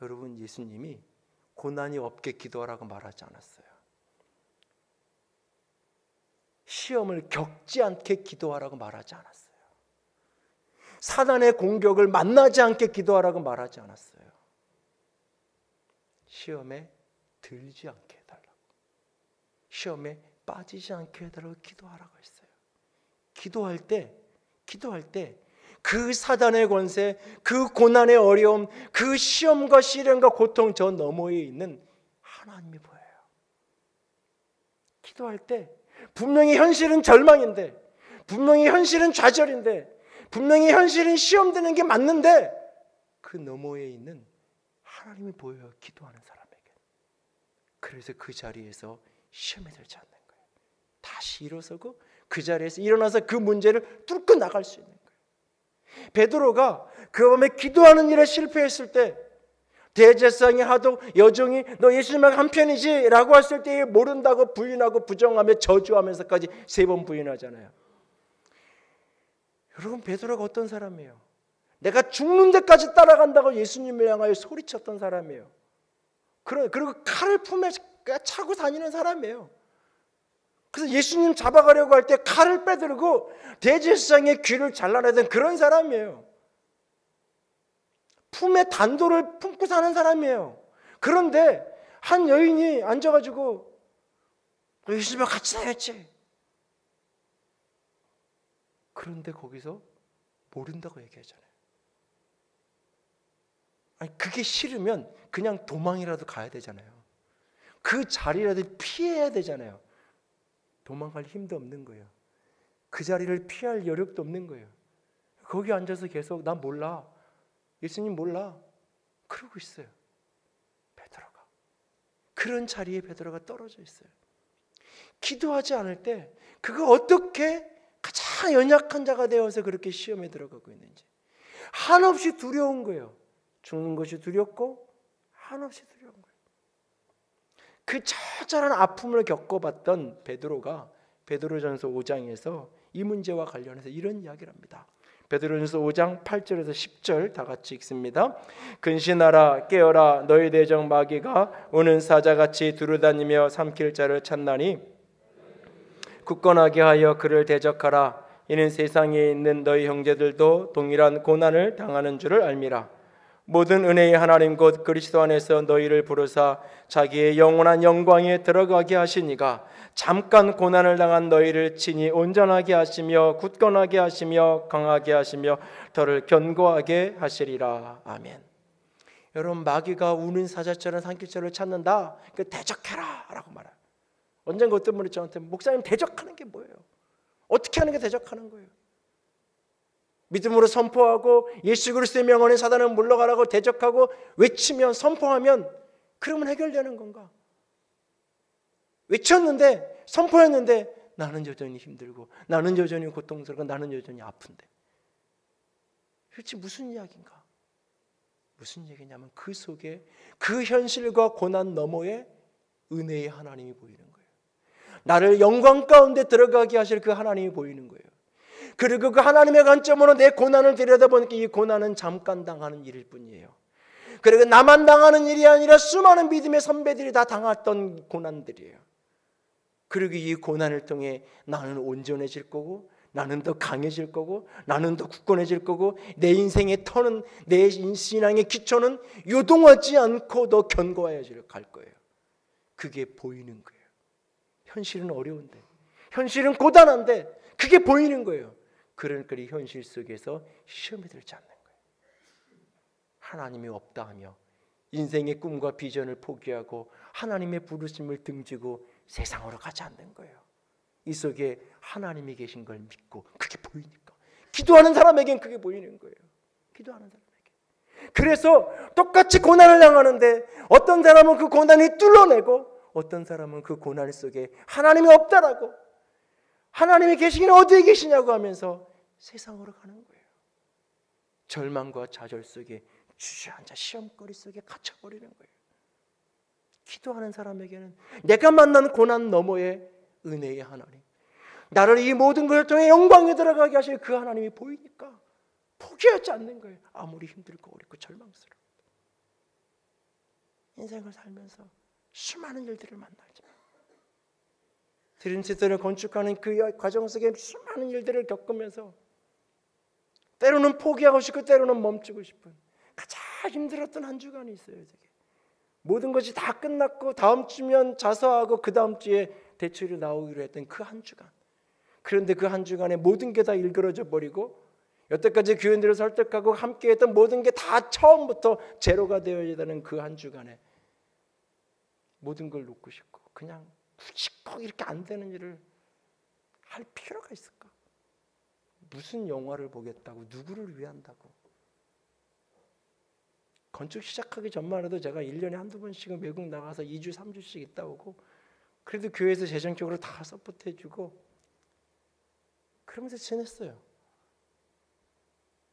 여러분, 예수님이 고난이 없게 기도하라고 말하지 않았어요. 시험을 겪지 않게 기도하라고 말하지 않았어요. 사단의 공격을 만나지 않게 기도하라고 말하지 않았어요. 시험에 들지 않게 해달라고, 시험에 빠지지 않게 해달라고 기도하라고 했어요. 기도할 때 그 사단의 권세, 그 고난의 어려움, 그 시험과 시련과 고통 저 너머에 있는 하나님이 보여요. 기도할 때 분명히 현실은 절망인데, 분명히 현실은 좌절인데, 분명히 현실은 시험 드는 게 맞는데 그 너머에 있는 하나님이 보여요. 기도하는 사람에게. 그래서 그 자리에서 시험에 들지 않는 거예요. 다시 일어서고 그 자리에서 일어나서 그 문제를 뚫고 나갈 수 있는 거예요. 베드로가 그 밤에 기도하는 일에 실패했을 때, 대제사장이 하도 여종이 너 예수님하고 한편이지 라고 했을 때 모른다고 부인하고 부정하며 저주하면서까지 3번 부인하잖아요. 여러분, 베드로가 어떤 사람이에요? 내가 죽는 데까지 따라간다고 예수님을 향하여 소리쳤던 사람이에요. 그리고 칼을 품에 차고 다니는 사람이에요. 그래서 예수님 잡아가려고 할 때 칼을 빼들고 대제사장의 귀를 잘라내던 그런 사람이에요. 품에 단도를 품고 사는 사람이에요. 그런데 한 여인이 앉아가지고 예수님과 같이 다녔지. 그런데 거기서 모른다고 얘기하잖아요. 아니, 그게 싫으면 그냥 도망이라도 가야 되잖아요. 그 자리라도 피해야 되잖아요. 도망갈 힘도 없는 거예요. 그 자리를 피할 여력도 없는 거예요. 거기 앉아서 계속 난 몰라, 예수님 몰라 그러고 있어요. 베드로가 그런 자리에 베드로가 떨어져 있어요. 기도하지 않을 때 그가 어떻게 가장 연약한 자가 되어서 그렇게 시험에 들어가고 있는지 한없이 두려운 거예요. 죽는 것이 두렵고 한없이 두려운 거예요. 그 처절한 아픔을 겪어봤던 베드로가 베드로전서 5장에서 이 문제와 관련해서 이런 이야기를 합니다. 베드로전서 5장 8절에서 10절 다 같이 읽습니다. 근신하라, 깨어라, 너희 대적 마귀가 우는 사자같이 두루다니며 삼킬 자를 찾나니 굳건하게 하여 그를 대적하라. 이는 세상에 있는 너희 형제들도 동일한 고난을 당하는 줄을 알미라. 모든 은혜의 하나님 곧 그리스도 안에서 너희를 부르사 자기의 영원한 영광에 들어가게 하시니가 잠깐 고난을 당한 너희를 친히 온전하게 하시며 굳건하게 하시며 강하게 하시며 너를 견고하게 하시리라. 아멘. 여러분, 마귀가 우는 사자처럼 삼킬 자를 찾는다. 그 대적해라 라고 말해요. 언젠가 어떤 분이 저한테 목사님 대적하는 게 뭐예요? 어떻게 하는 게 대적하는 거예요? 믿음으로 선포하고 예수 그리스도의 명 안에 사단은 물러가라고 대적하고 외치면 선포하면 그러면 해결되는 건가? 외쳤는데 선포했는데 나는 여전히 힘들고 나는 여전히 고통스럽고 나는 여전히 아픈데 도대체 무슨 이야기인가? 무슨 얘기냐면 그 속에 그 현실과 고난 너머에 은혜의 하나님이 보이는 거예요. 나를 영광 가운데 들어가게 하실 그 하나님이 보이는 거예요. 그리고 그 하나님의 관점으로 내 고난을 들여다보니까 이 고난은 잠깐 당하는 일일 뿐이에요. 그리고 나만 당하는 일이 아니라 수많은 믿음의 선배들이 다 당했던 고난들이에요. 그리고 이 고난을 통해 나는 온전해질 거고 나는 더 강해질 거고 나는 더 굳건해질 거고 내 인생의 터는 내 신앙의 기초는 요동하지 않고 더 견고해질 갈 거예요. 그게 보이는 거예요. 현실은 어려운데 현실은 고단한데 그게 보이는 거예요. 그러니까 이 현실 속에서 시험에 들지 않는 거예요. 하나님이 없다 하며 인생의 꿈과 비전을 포기하고 하나님의 부르심을 등지고 세상으로 가지 않는 거예요. 이 속에 하나님이 계신 걸 믿고 그게 보이니까 기도하는 사람에겐 그게 보이는 거예요. 기도하는 사람에게. 그래서 똑같이 고난을 당하는데 어떤 사람은 그 고난이 뚫어내고 어떤 사람은 그 고난 속에 하나님이 없다라고 하나님이 계시긴 어디에 계시냐고 하면서 세상으로 가는 거예요. 절망과 좌절 속에 주저앉아 시험거리 속에 갇혀버리는 거예요. 기도하는 사람에게는 내가 만난 고난 너머에 은혜의 하나님, 나를 이 모든 것을 통해 영광에 들어가게 하실 그 하나님이 보이니까 포기하지 않는 거예요. 아무리 힘들고 어렵고 절망스러워. 인생을 살면서 수많은 일들을 만나지만 드림시티를 건축하는 그 과정 속에 수많은 일들을 겪으면서 때로는 포기하고 싶고 때로는 멈추고 싶은 가장 힘들었던 한 주간이 있어요. 되게. 모든 것이 다 끝났고 다음 주면 자서하고 그 다음 주에 대출이 나오기로 했던 그 한 주간. 그런데 그 한 주간에 모든 게 다 일그러져 버리고 여태까지 교인들을 설득하고 함께했던 모든 게 다 처음부터 제로가 되어야 되는 그 한 주간에 모든 걸 놓고 싶고 그냥 굳이 꼭 이렇게 안 되는 일을 할 필요가 있을까? 무슨 영화를 보겠다고 누구를 위한다고? 건축 시작하기 전만 해도 제가 1년에 한두 번씩은 외국 나가서 2주 3주씩 있다 오고 그래도 교회에서 재정적으로 다 서포트해주고 그러면서 지냈어요.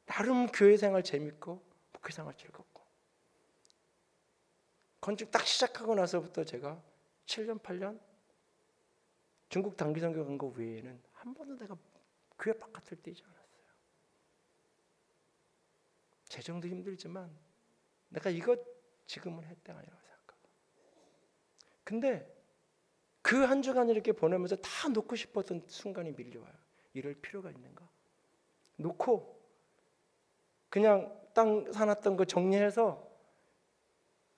나름 교회 생활 재밌고 목회 생활 즐겁고 건축 딱 시작하고 나서부터 제가 7년 8년 중국 단기선교 간 거 외에는 한 번도 내가 교회 바깥을 뛰지 않았어요. 재정도 힘들지만 내가 이것 지금은 할 때가 아니라고 생각하고 근데 그 한 주간 이렇게 보내면서 다 놓고 싶었던 순간이 밀려와요. 이럴 필요가 있는가? 놓고 그냥 땅 사놨던 거 정리해서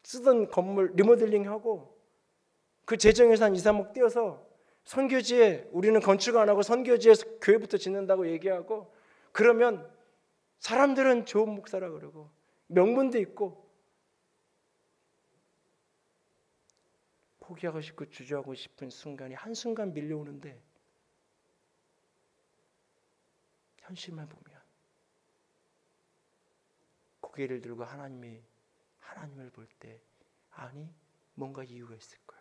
쓰던 건물 리모델링하고 그 재정예산 2, 3억 띄어서 선교지에 우리는 건축 안 하고 선교지에서 교회부터 짓는다고 얘기하고 그러면 사람들은 좋은 목사라 그러고 명분도 있고 포기하고 싶고 주저하고 싶은 순간이 한순간 밀려오는데 현실만 보면 고개를 들고 하나님을 볼 때 아니 뭔가 이유가 있을 거야.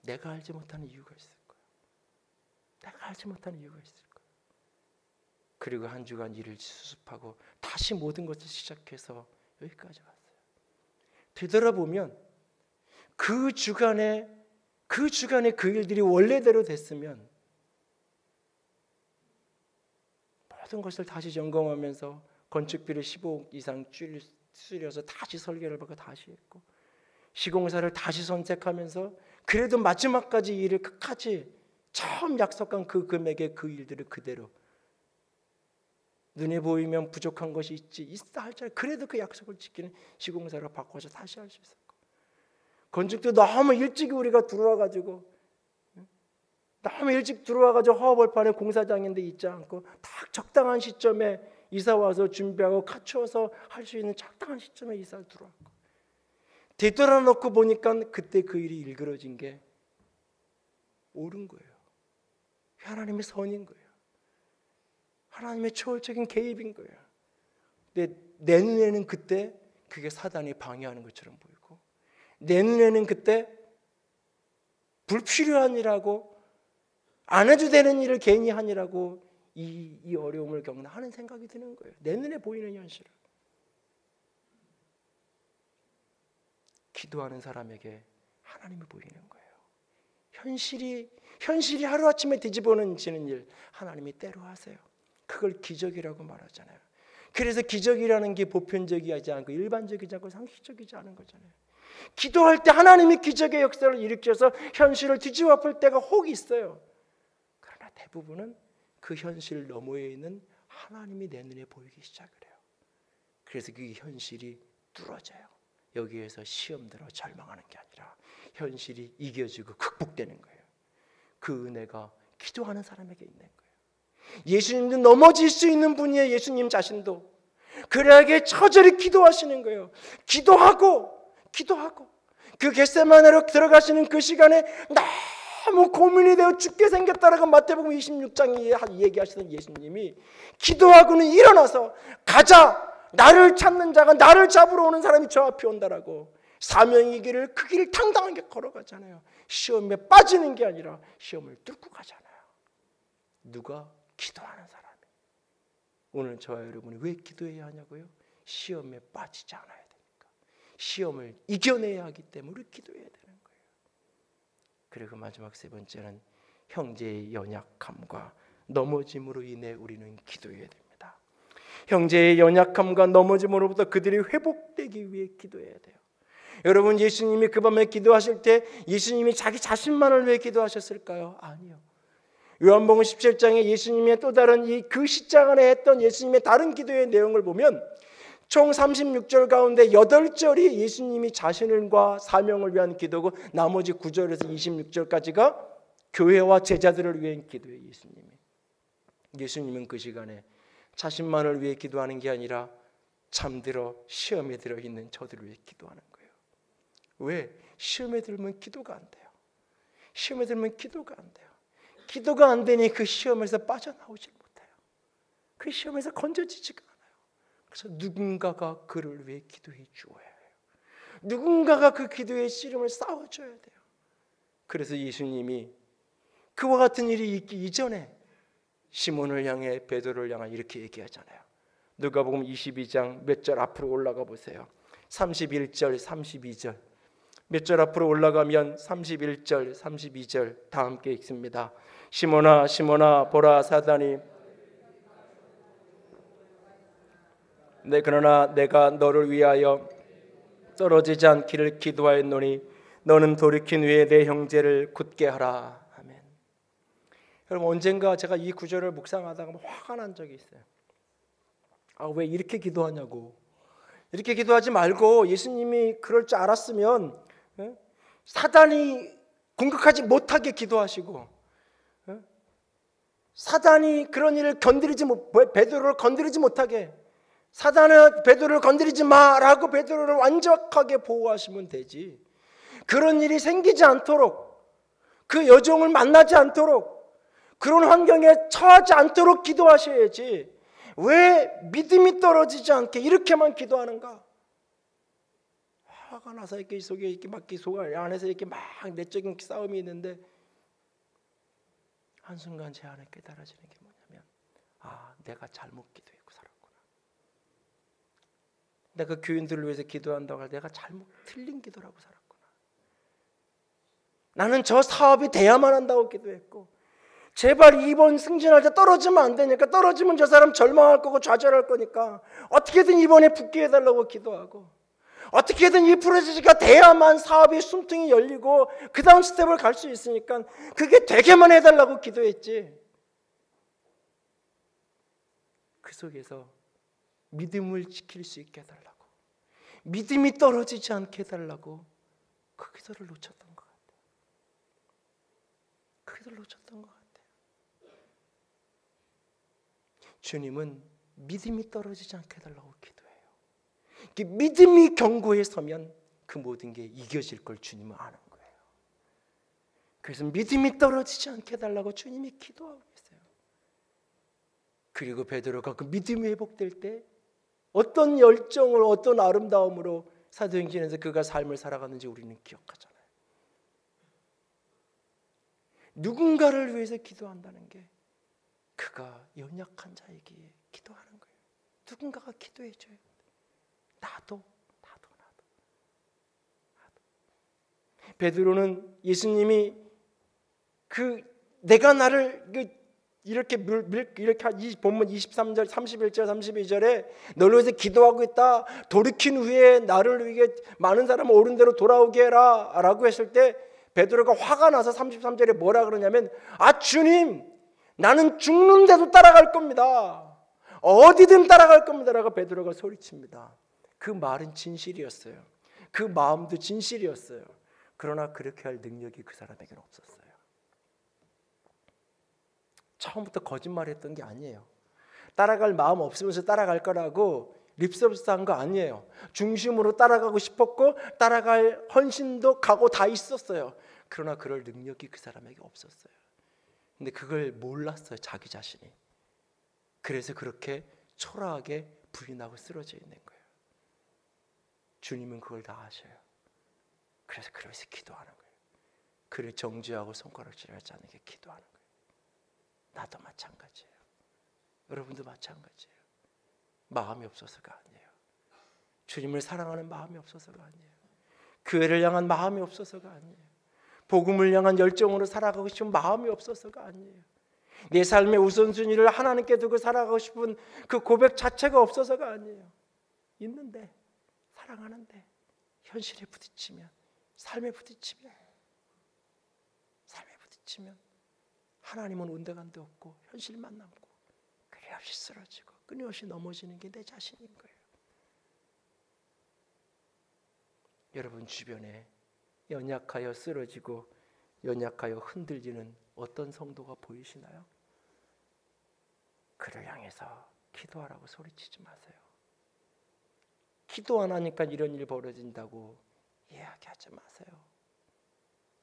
내가 알지 못하는 이유가 있을 거야. 내가 알지 못하는 이유가 있을 거야. 그리고 한 주간 일을 수습하고 다시 모든 것을 시작해서 여기까지 왔어요. 되돌아보면 그 주간에 그 일들이 원래대로 됐으면 모든 것을 다시 점검하면서 건축비를 15억 이상 줄여서 다시 설계를 받고 다시 했고 시공사를 다시 선택하면서 그래도 마지막까지 일을 끝까지 처음 약속한 그 금액의 그 일들을 그대로 눈에 보이면 부족한 것이 있다 할지라도 그래도 그 약속을 지키는 시공사로 바꿔서 다시 할 수 있었고 건축도 너무 일찍 우리가 들어와가지고 너무 일찍 들어와가지고 허허벌판에 공사장인데 있지 않고 딱 적당한 시점에 이사 와서 준비하고 갖추어서 할 수 있는 적당한 시점에 이사를 들어왔고 되돌아놓고 보니까 그때 그 일이 일그러진 게 옳은 거예요. 하나님의 선인 거예요. 하나님의 초월적인 개입인 거예요. 근데 내 눈에는 그때 그게 사단이 방해하는 것처럼 보이고, 내 눈에는 그때 불필요한 일하고 안 해도 되는 일을 괜히 하느라고 이 어려움을 겪는 하는 생각이 드는 거예요. 내 눈에 보이는 현실을. 기도하는 사람에게 하나님이 보이는 거예요. 현실이 하루아침에 뒤집어지는 일 하나님이 때로 하세요. 그걸 기적이라고 말하잖아요. 그래서 기적이라는 게 보편적이지 않고 일반적이지 않고 상식적이지 않은 거잖아요. 기도할 때 하나님이 기적의 역사를 일으켜서 현실을 뒤집어 엎을 때가 혹 있어요. 그러나 대부분은 그 현실 너머에 있는 하나님이 내 눈에 보이기 시작을 해요. 그래서 그 현실이 뚫어져요. 여기에서 시험 들어 절망하는 게 아니라 현실이 이겨지고 극복되는 거예요. 그 은혜가 기도하는 사람에게 있는 거예요. 예수님도 넘어질 수 있는 분이에요. 예수님 자신도. 그래야게 처절히 기도하시는 거예요. 기도하고 그 겟세마네로 들어가시는 그 시간에 너무 고민이 되어 죽게 생겼다라고 마태복음 26장에 얘기하시던 예수님이 기도하고는 일어나서 가자, 나를 찾는 자가 나를 잡으러 오는 사람이 저 앞에 온다라고 사명의 길을 그 길을 당당하게 걸어가잖아요. 시험에 빠지는 게 아니라 시험을 뚫고 가잖아요. 누가? 기도하는 사람이. 오늘 저와 여러분이 왜 기도해야 하냐고요? 시험에 빠지지 않아야 되니까. 시험을 이겨내야 하기 때문에 기도해야 되는 거예요. 그리고 마지막 세 번째는 형제의 연약함과 넘어짐으로 인해 우리는 기도해야 됩니다. 형제의 연약함과 넘어짐으로부터 그들이 회복되기 위해 기도해야 돼요. 여러분, 예수님이 그 밤에 기도하실 때 예수님이 자기 자신만을 위해 기도하셨을까요? 아니요. 요한복음 17장에 예수님의 또 다른 그 시장 안에 했던 예수님의 다른 기도의 내용을 보면 총 36절 가운데 8절이 예수님이 자신과 사명을 위한 기도고 나머지 9절에서 26절까지가 교회와 제자들을 위한 기도예요. 예수님은 그 시간에 자신만을 위해 기도하는 게 아니라 잠들어 시험에 들어있는 저들을 위해 기도하는 거예요. 왜? 시험에 들면 기도가 안 돼요. 시험에 들면 기도가 안 돼요. 기도가 안 되니 그 시험에서 빠져나오질 못해요. 그 시험에서 건져지지가 않아요. 그래서 누군가가 그를 위해 기도해 주어야 해요. 누군가가 그 기도의 씨름을 싸워줘야 돼요. 그래서 예수님이 그와 같은 일이 있기 이전에 시몬을 향해 베드로를 향해 이렇게 얘기하잖아요. 누가복음 22장 몇 절 앞으로 올라가 보세요. 31절, 32절. 몇 절 앞으로 올라가면 31절, 32절 다 함께 읽습니다. 시몬아, 시몬아, 보라, 사단이 그러나 내가 너를 위하여 떨어지지 않기를 기도하였노니 너는 돌이킨 후에 내 형제를 굳게 하라. 아멘. 여러분, 언젠가 제가 이 구절을 묵상하다가 화가 난 적이 있어요. 왜 이렇게 기도하냐고. 이렇게 기도하지 말고 예수님이 그럴 줄 알았으면 사단이 공격하지 못하게 기도하시고 사단이 그런 일을 베드로를 건드리지 못하게 사단은 베드로를 건드리지 마라고 베드로를 완벽하게 보호하시면 되지. 그런 일이 생기지 않도록, 그 여종을 만나지 않도록, 그런 환경에 처하지 않도록 기도하셔야지. 왜 믿음이 떨어지지 않게 이렇게만 기도하는가? 화가 나서 이렇게 속에 이렇게 막 속 안에서 이렇게 막 내적인 싸움이 있는데 한순간 제 안에 깨달아지는 게 뭐냐면 내가 잘못 기도했고 살았구나. 내가 교인들을 위해서 기도한다고 할 때 내가 잘못 틀린 기도라고 살았구나. 나는 저 사업이 돼야만 한다고 기도했고 제발 이번 승진할 때 떨어지면 안 되니까 떨어지면 저 사람 절망할 거고 좌절할 거니까 어떻게든 이번에 붙게 해달라고 기도하고 어떻게든 이 프로젝트가 돼야만 사업이 숨통이 열리고 그 다음 스텝을 갈 수 있으니까 그게 되게만 해달라고 기도했지. 그 속에서 믿음을 지킬 수 있게 해달라고, 믿음이 떨어지지 않게 해달라고 그 기도를 놓쳤던 것 같아요. 그 기도를 놓쳤던 것 같아요. 주님은 믿음이 떨어지지 않게 해달라고 기도해요. 믿음이 견고에 서면 그 모든 게 이겨질 걸 주님은 아는 거예요. 그래서 믿음이 떨어지지 않게 해달라고 주님이 기도하고 계세요. 그리고 베드로가 그 믿음이 회복될 때 어떤 열정을 어떤 아름다움으로 사도행전에서 그가 삶을 살아가는지 우리는 기억하잖아요. 누군가를 위해서 기도한다는 게 그가 연약한 자에게 기도하는 거예요. 누군가가 기도해줘요. 나도. 베드로는 예수님이 내가 나를 이렇게 이 본문 23절, 31절, 32절에 너를 위해서 기도하고 있다. 돌이킨 후에 나를 위해 많은 사람을 옳은 대로 돌아오게 해라 라고 했을 때 베드로가 화가 나서 33절에 뭐라 그러냐면 주님, 나는 죽는데도 따라갈 겁니다. 어디든 따라갈 겁니다 라고 베드로가 소리칩니다. 그 말은 진실이었어요. 그 마음도 진실이었어요. 그러나 그렇게 할 능력이 그 사람에게는 없었어요. 처음부터 거짓말했던 게 아니에요. 따라갈 마음 없으면서 따라갈 거라고 립서비스한 거 아니에요. 중심으로 따라가고 싶었고 따라갈 헌신도 가고 다 있었어요. 그러나 그럴 능력이 그 사람에게 없었어요. 근데 그걸 몰랐어요, 자기 자신이. 그래서 그렇게 초라하게 부인하고 쓰러져 있는 거예요. 주님은 그걸 다 아셔요. 그래서 그러면서 기도하는 거예요. 그를 정죄하고 손가락질하지 않게 기도하는 거예요. 나도 마찬가지예요. 여러분도 마찬가지예요. 마음이 없어서가 아니에요. 주님을 사랑하는 마음이 없어서가 아니에요. 교회를 향한 마음이 없어서가 아니에요. 복음을 향한 열정으로 살아가고 싶은 마음이 없어서가 아니에요. 내 삶의 우선순위를 하나님께 두고 살아가고 싶은 그 고백 자체가 없어서가 아니에요. 있는데, 사랑하는데 현실에 부딪히면, 삶에 부딪히면 하나님은 온데간데 없고 현실만 남고 끊임없이 쓰러지고 끊임없이 넘어지는 게 내 자신인 거예요. 여러분 주변에 연약하여 쓰러지고 연약하여 흔들리는 어떤 성도가 보이시나요? 그를 향해서 기도하라고 소리치지 마세요. 기도 안 하니까 이런 일이 벌어진다고 이야기하지 마세요.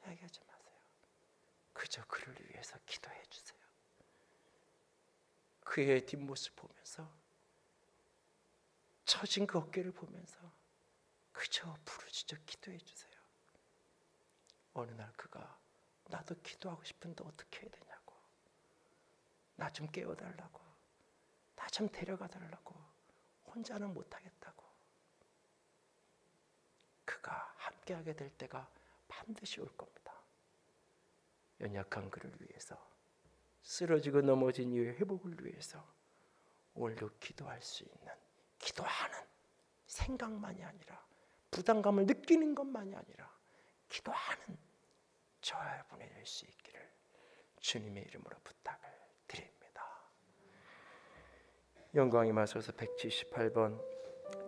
이야기하지 마세요. 그저 그를 위해서 기도해 주세요. 그의 뒷모습 보면서, 처진 그 어깨를 보면서 그저 부르짖어 기도해 주세요. 어느 날 그가 나도 기도하고 싶은데 어떻게 해야 되냐고, 나 좀 깨워달라고, 나 좀 데려가 달라고, 혼자는 못하겠다고, 그가 함께하게 될 때가 반드시 올 겁니다. 연약한 그를 위해서, 쓰러지고 넘어진 이의 회복을 위해서 오늘도 기도할 수 있는, 기도하는 생각만이 아니라, 부담감을 느끼는 것만이 아니라 기도하는 저와 여러분이 될 수 있기를 주님의 이름으로 부탁을 드립니다. 영광이 마셔서 178번.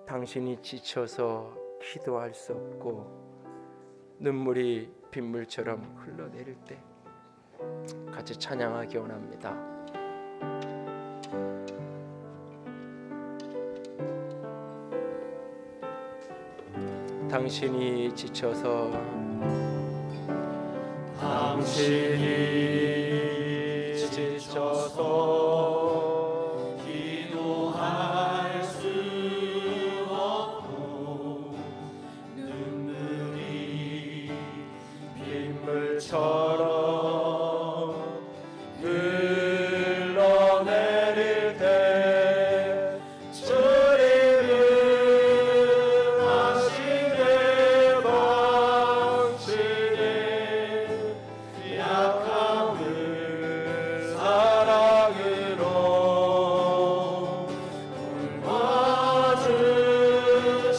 당신이 지쳐서 기도할 수 없고 눈물이 빗물처럼 흘러내릴 때 같이 찬양하기 원합니다. 당신이 지쳐서 기도할 수 없고 눈물이 빗물처럼 흘러내릴 때 주님은 하시네 방치네 약함을 사랑으로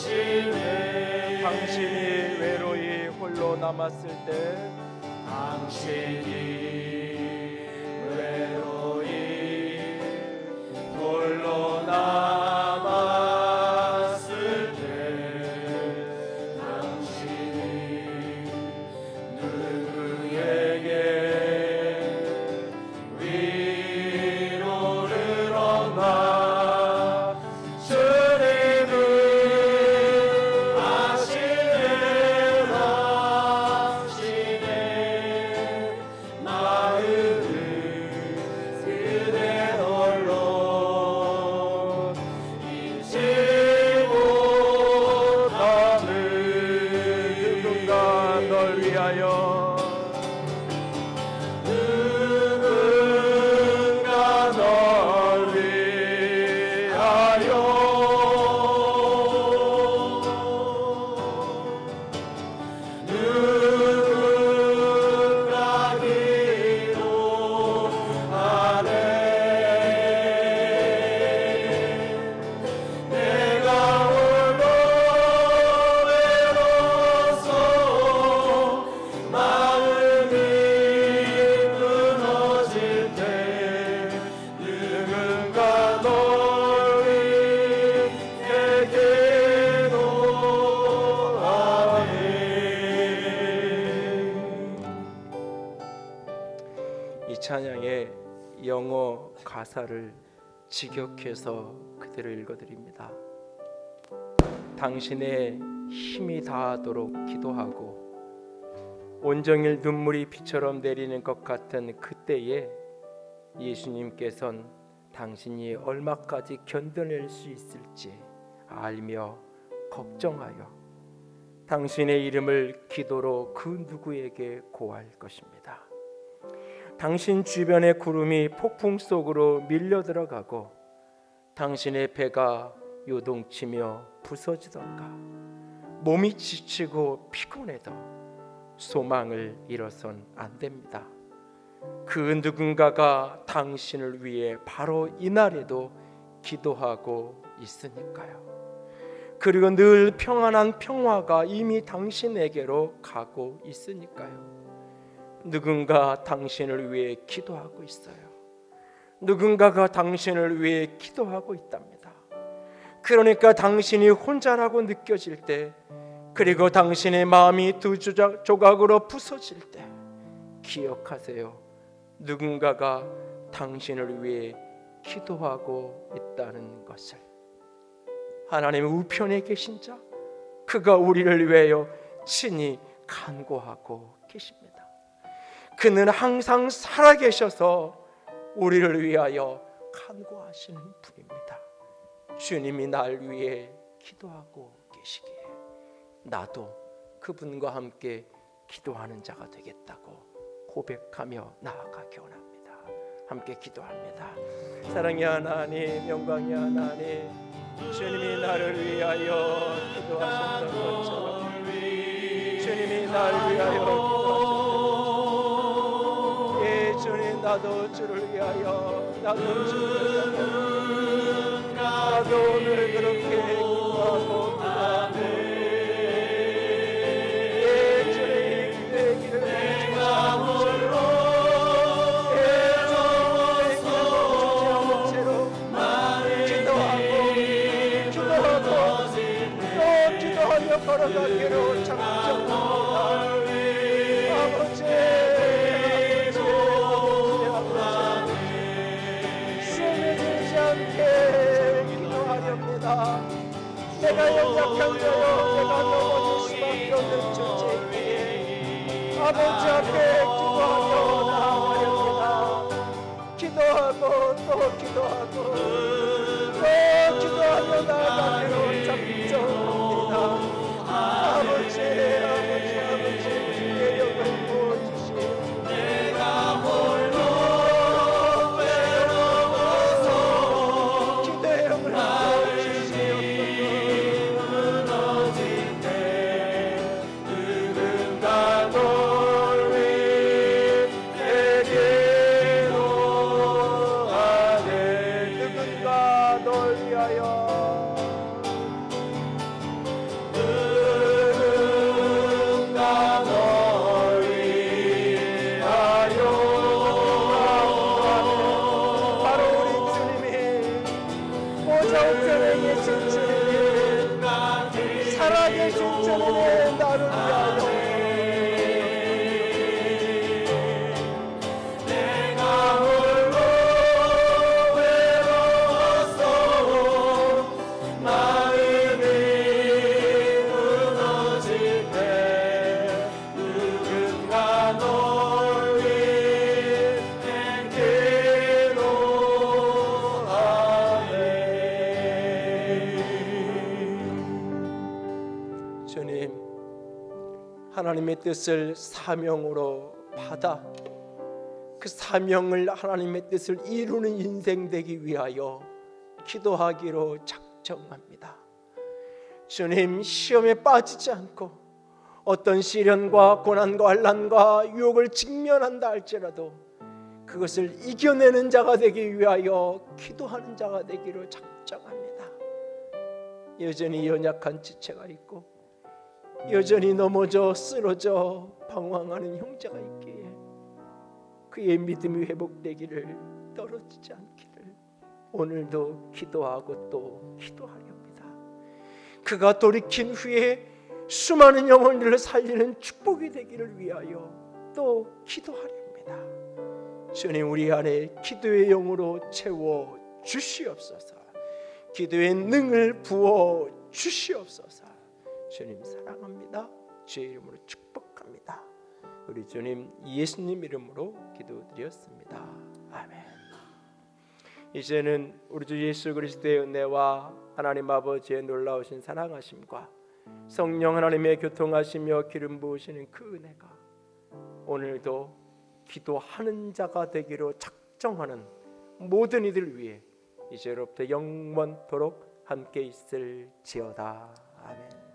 돌봐주시네. 당신이 외로이 홀로 남았을 때, 당신이 외로이 홀로 남았을 때 당신이 누구에게 위로를 얻나 주님은 아시네 당신의 나의 가사를 직역해서 그대로 읽어드립니다. 당신의 힘이 다하도록 기도하고 온종일 눈물이 비처럼 내리는 것 같은 그때에 예수님께서는 당신이 얼마까지 견뎌낼 수 있을지 알며 걱정하여 당신의 이름을 기도로 그 누구에게 고할 것입니다. 당신 주변의 구름이 폭풍 속으로 밀려 들어가고 당신의 배가 요동치며 부서지던가 몸이 지치고 피곤해도 소망을 잃어선 안 됩니다. 그 누군가가 당신을 위해 바로 이날에도 기도하고 있으니까요. 그리고 늘 평안한 평화가 이미 당신에게로 가고 있으니까요. 누군가 당신을 위해 기도하고 있어요. 누군가가 당신을 위해 기도하고 있답니다. 그러니까 당신이 혼자라고 느껴질 때, 그리고 당신의 마음이 두 조각으로 부서질 때 기억하세요. 누군가가 당신을 위해 기도하고 있다는 것을. 하나님의 우편에 계신 자, 그가 우리를 위하여 친히 간구하고 계십니다. 그는 항상 살아계셔서 우리를 위하여 간구하시는 분입니다. 주님이 날 위해 기도하고 계시기에 나도 그분과 함께 기도하는 자가 되겠다고 고백하며 나아가기 원합니다. 함께 기도합니다. 사랑의 하나님, 영광의 하나님, 주님이 나를 위하여 기도하셨던 것처럼 주님이 날 위하여 기도하셨던 주님, 나도 주를 위하여, 나도 주를 위하여, 나도 오늘 그렇게 기도하고 기도하고, 주님 기도의 길을 내가 홀로 주지 않은 채로 기도하고 또 기도하며 걸어가기로 작정합니다. 아버지, 내가 연약한 자요, 내가 넘어질 수밖에 없는 존재이기에 아버지 앞에 기도하며 나아가렵니다. 기도하고 또 기도하고 또 기도하며 나아가기로 작정합니다. 아버지, 아버지, 아버지, 주의 영을 부어주시오. 내가 홀로 하나님의 뜻을 사명으로 받아 그 사명을, 하나님의 뜻을 이루는 인생 되기 위하여 기도하기로 작정합니다. 주님, 시험에 빠지지 않고 어떤 시련과 고난과 환난과 유혹을 직면한다 할지라도 그것을 이겨내는 자가 되기 위하여 기도하는 자가 되기로 작정합니다. 여전히 연약한 지체가 있고 여전히 넘어져 쓰러져 방황하는 형제가 있기에 그의 믿음이 회복되기를, 떨어지지 않기를 오늘도 기도하고 또 기도하렵니다. 그가 돌이킨 후에 수많은 영혼들을 살리는 축복이 되기를 위하여 또 기도하렵니다. 주님 우리 안에 기도의 영으로 채워 주시옵소서. 기도의 능을 부어 주시옵소서. 주님 사랑합니다. 주의 이름으로 축복합니다. 우리 주님 예수님 이름으로 기도드렸습니다. 아멘. 이제는 우리 주 예수 그리스도의 은혜와 하나님 아버지의 놀라우신 사랑하심과 성령 하나님의 교통하시며 기름 부으시는 그 은혜가 오늘도 기도하는 자가 되기로 작정하는 모든 이들 위해 이제로부터 영원토록 함께 있을지어다. 아멘.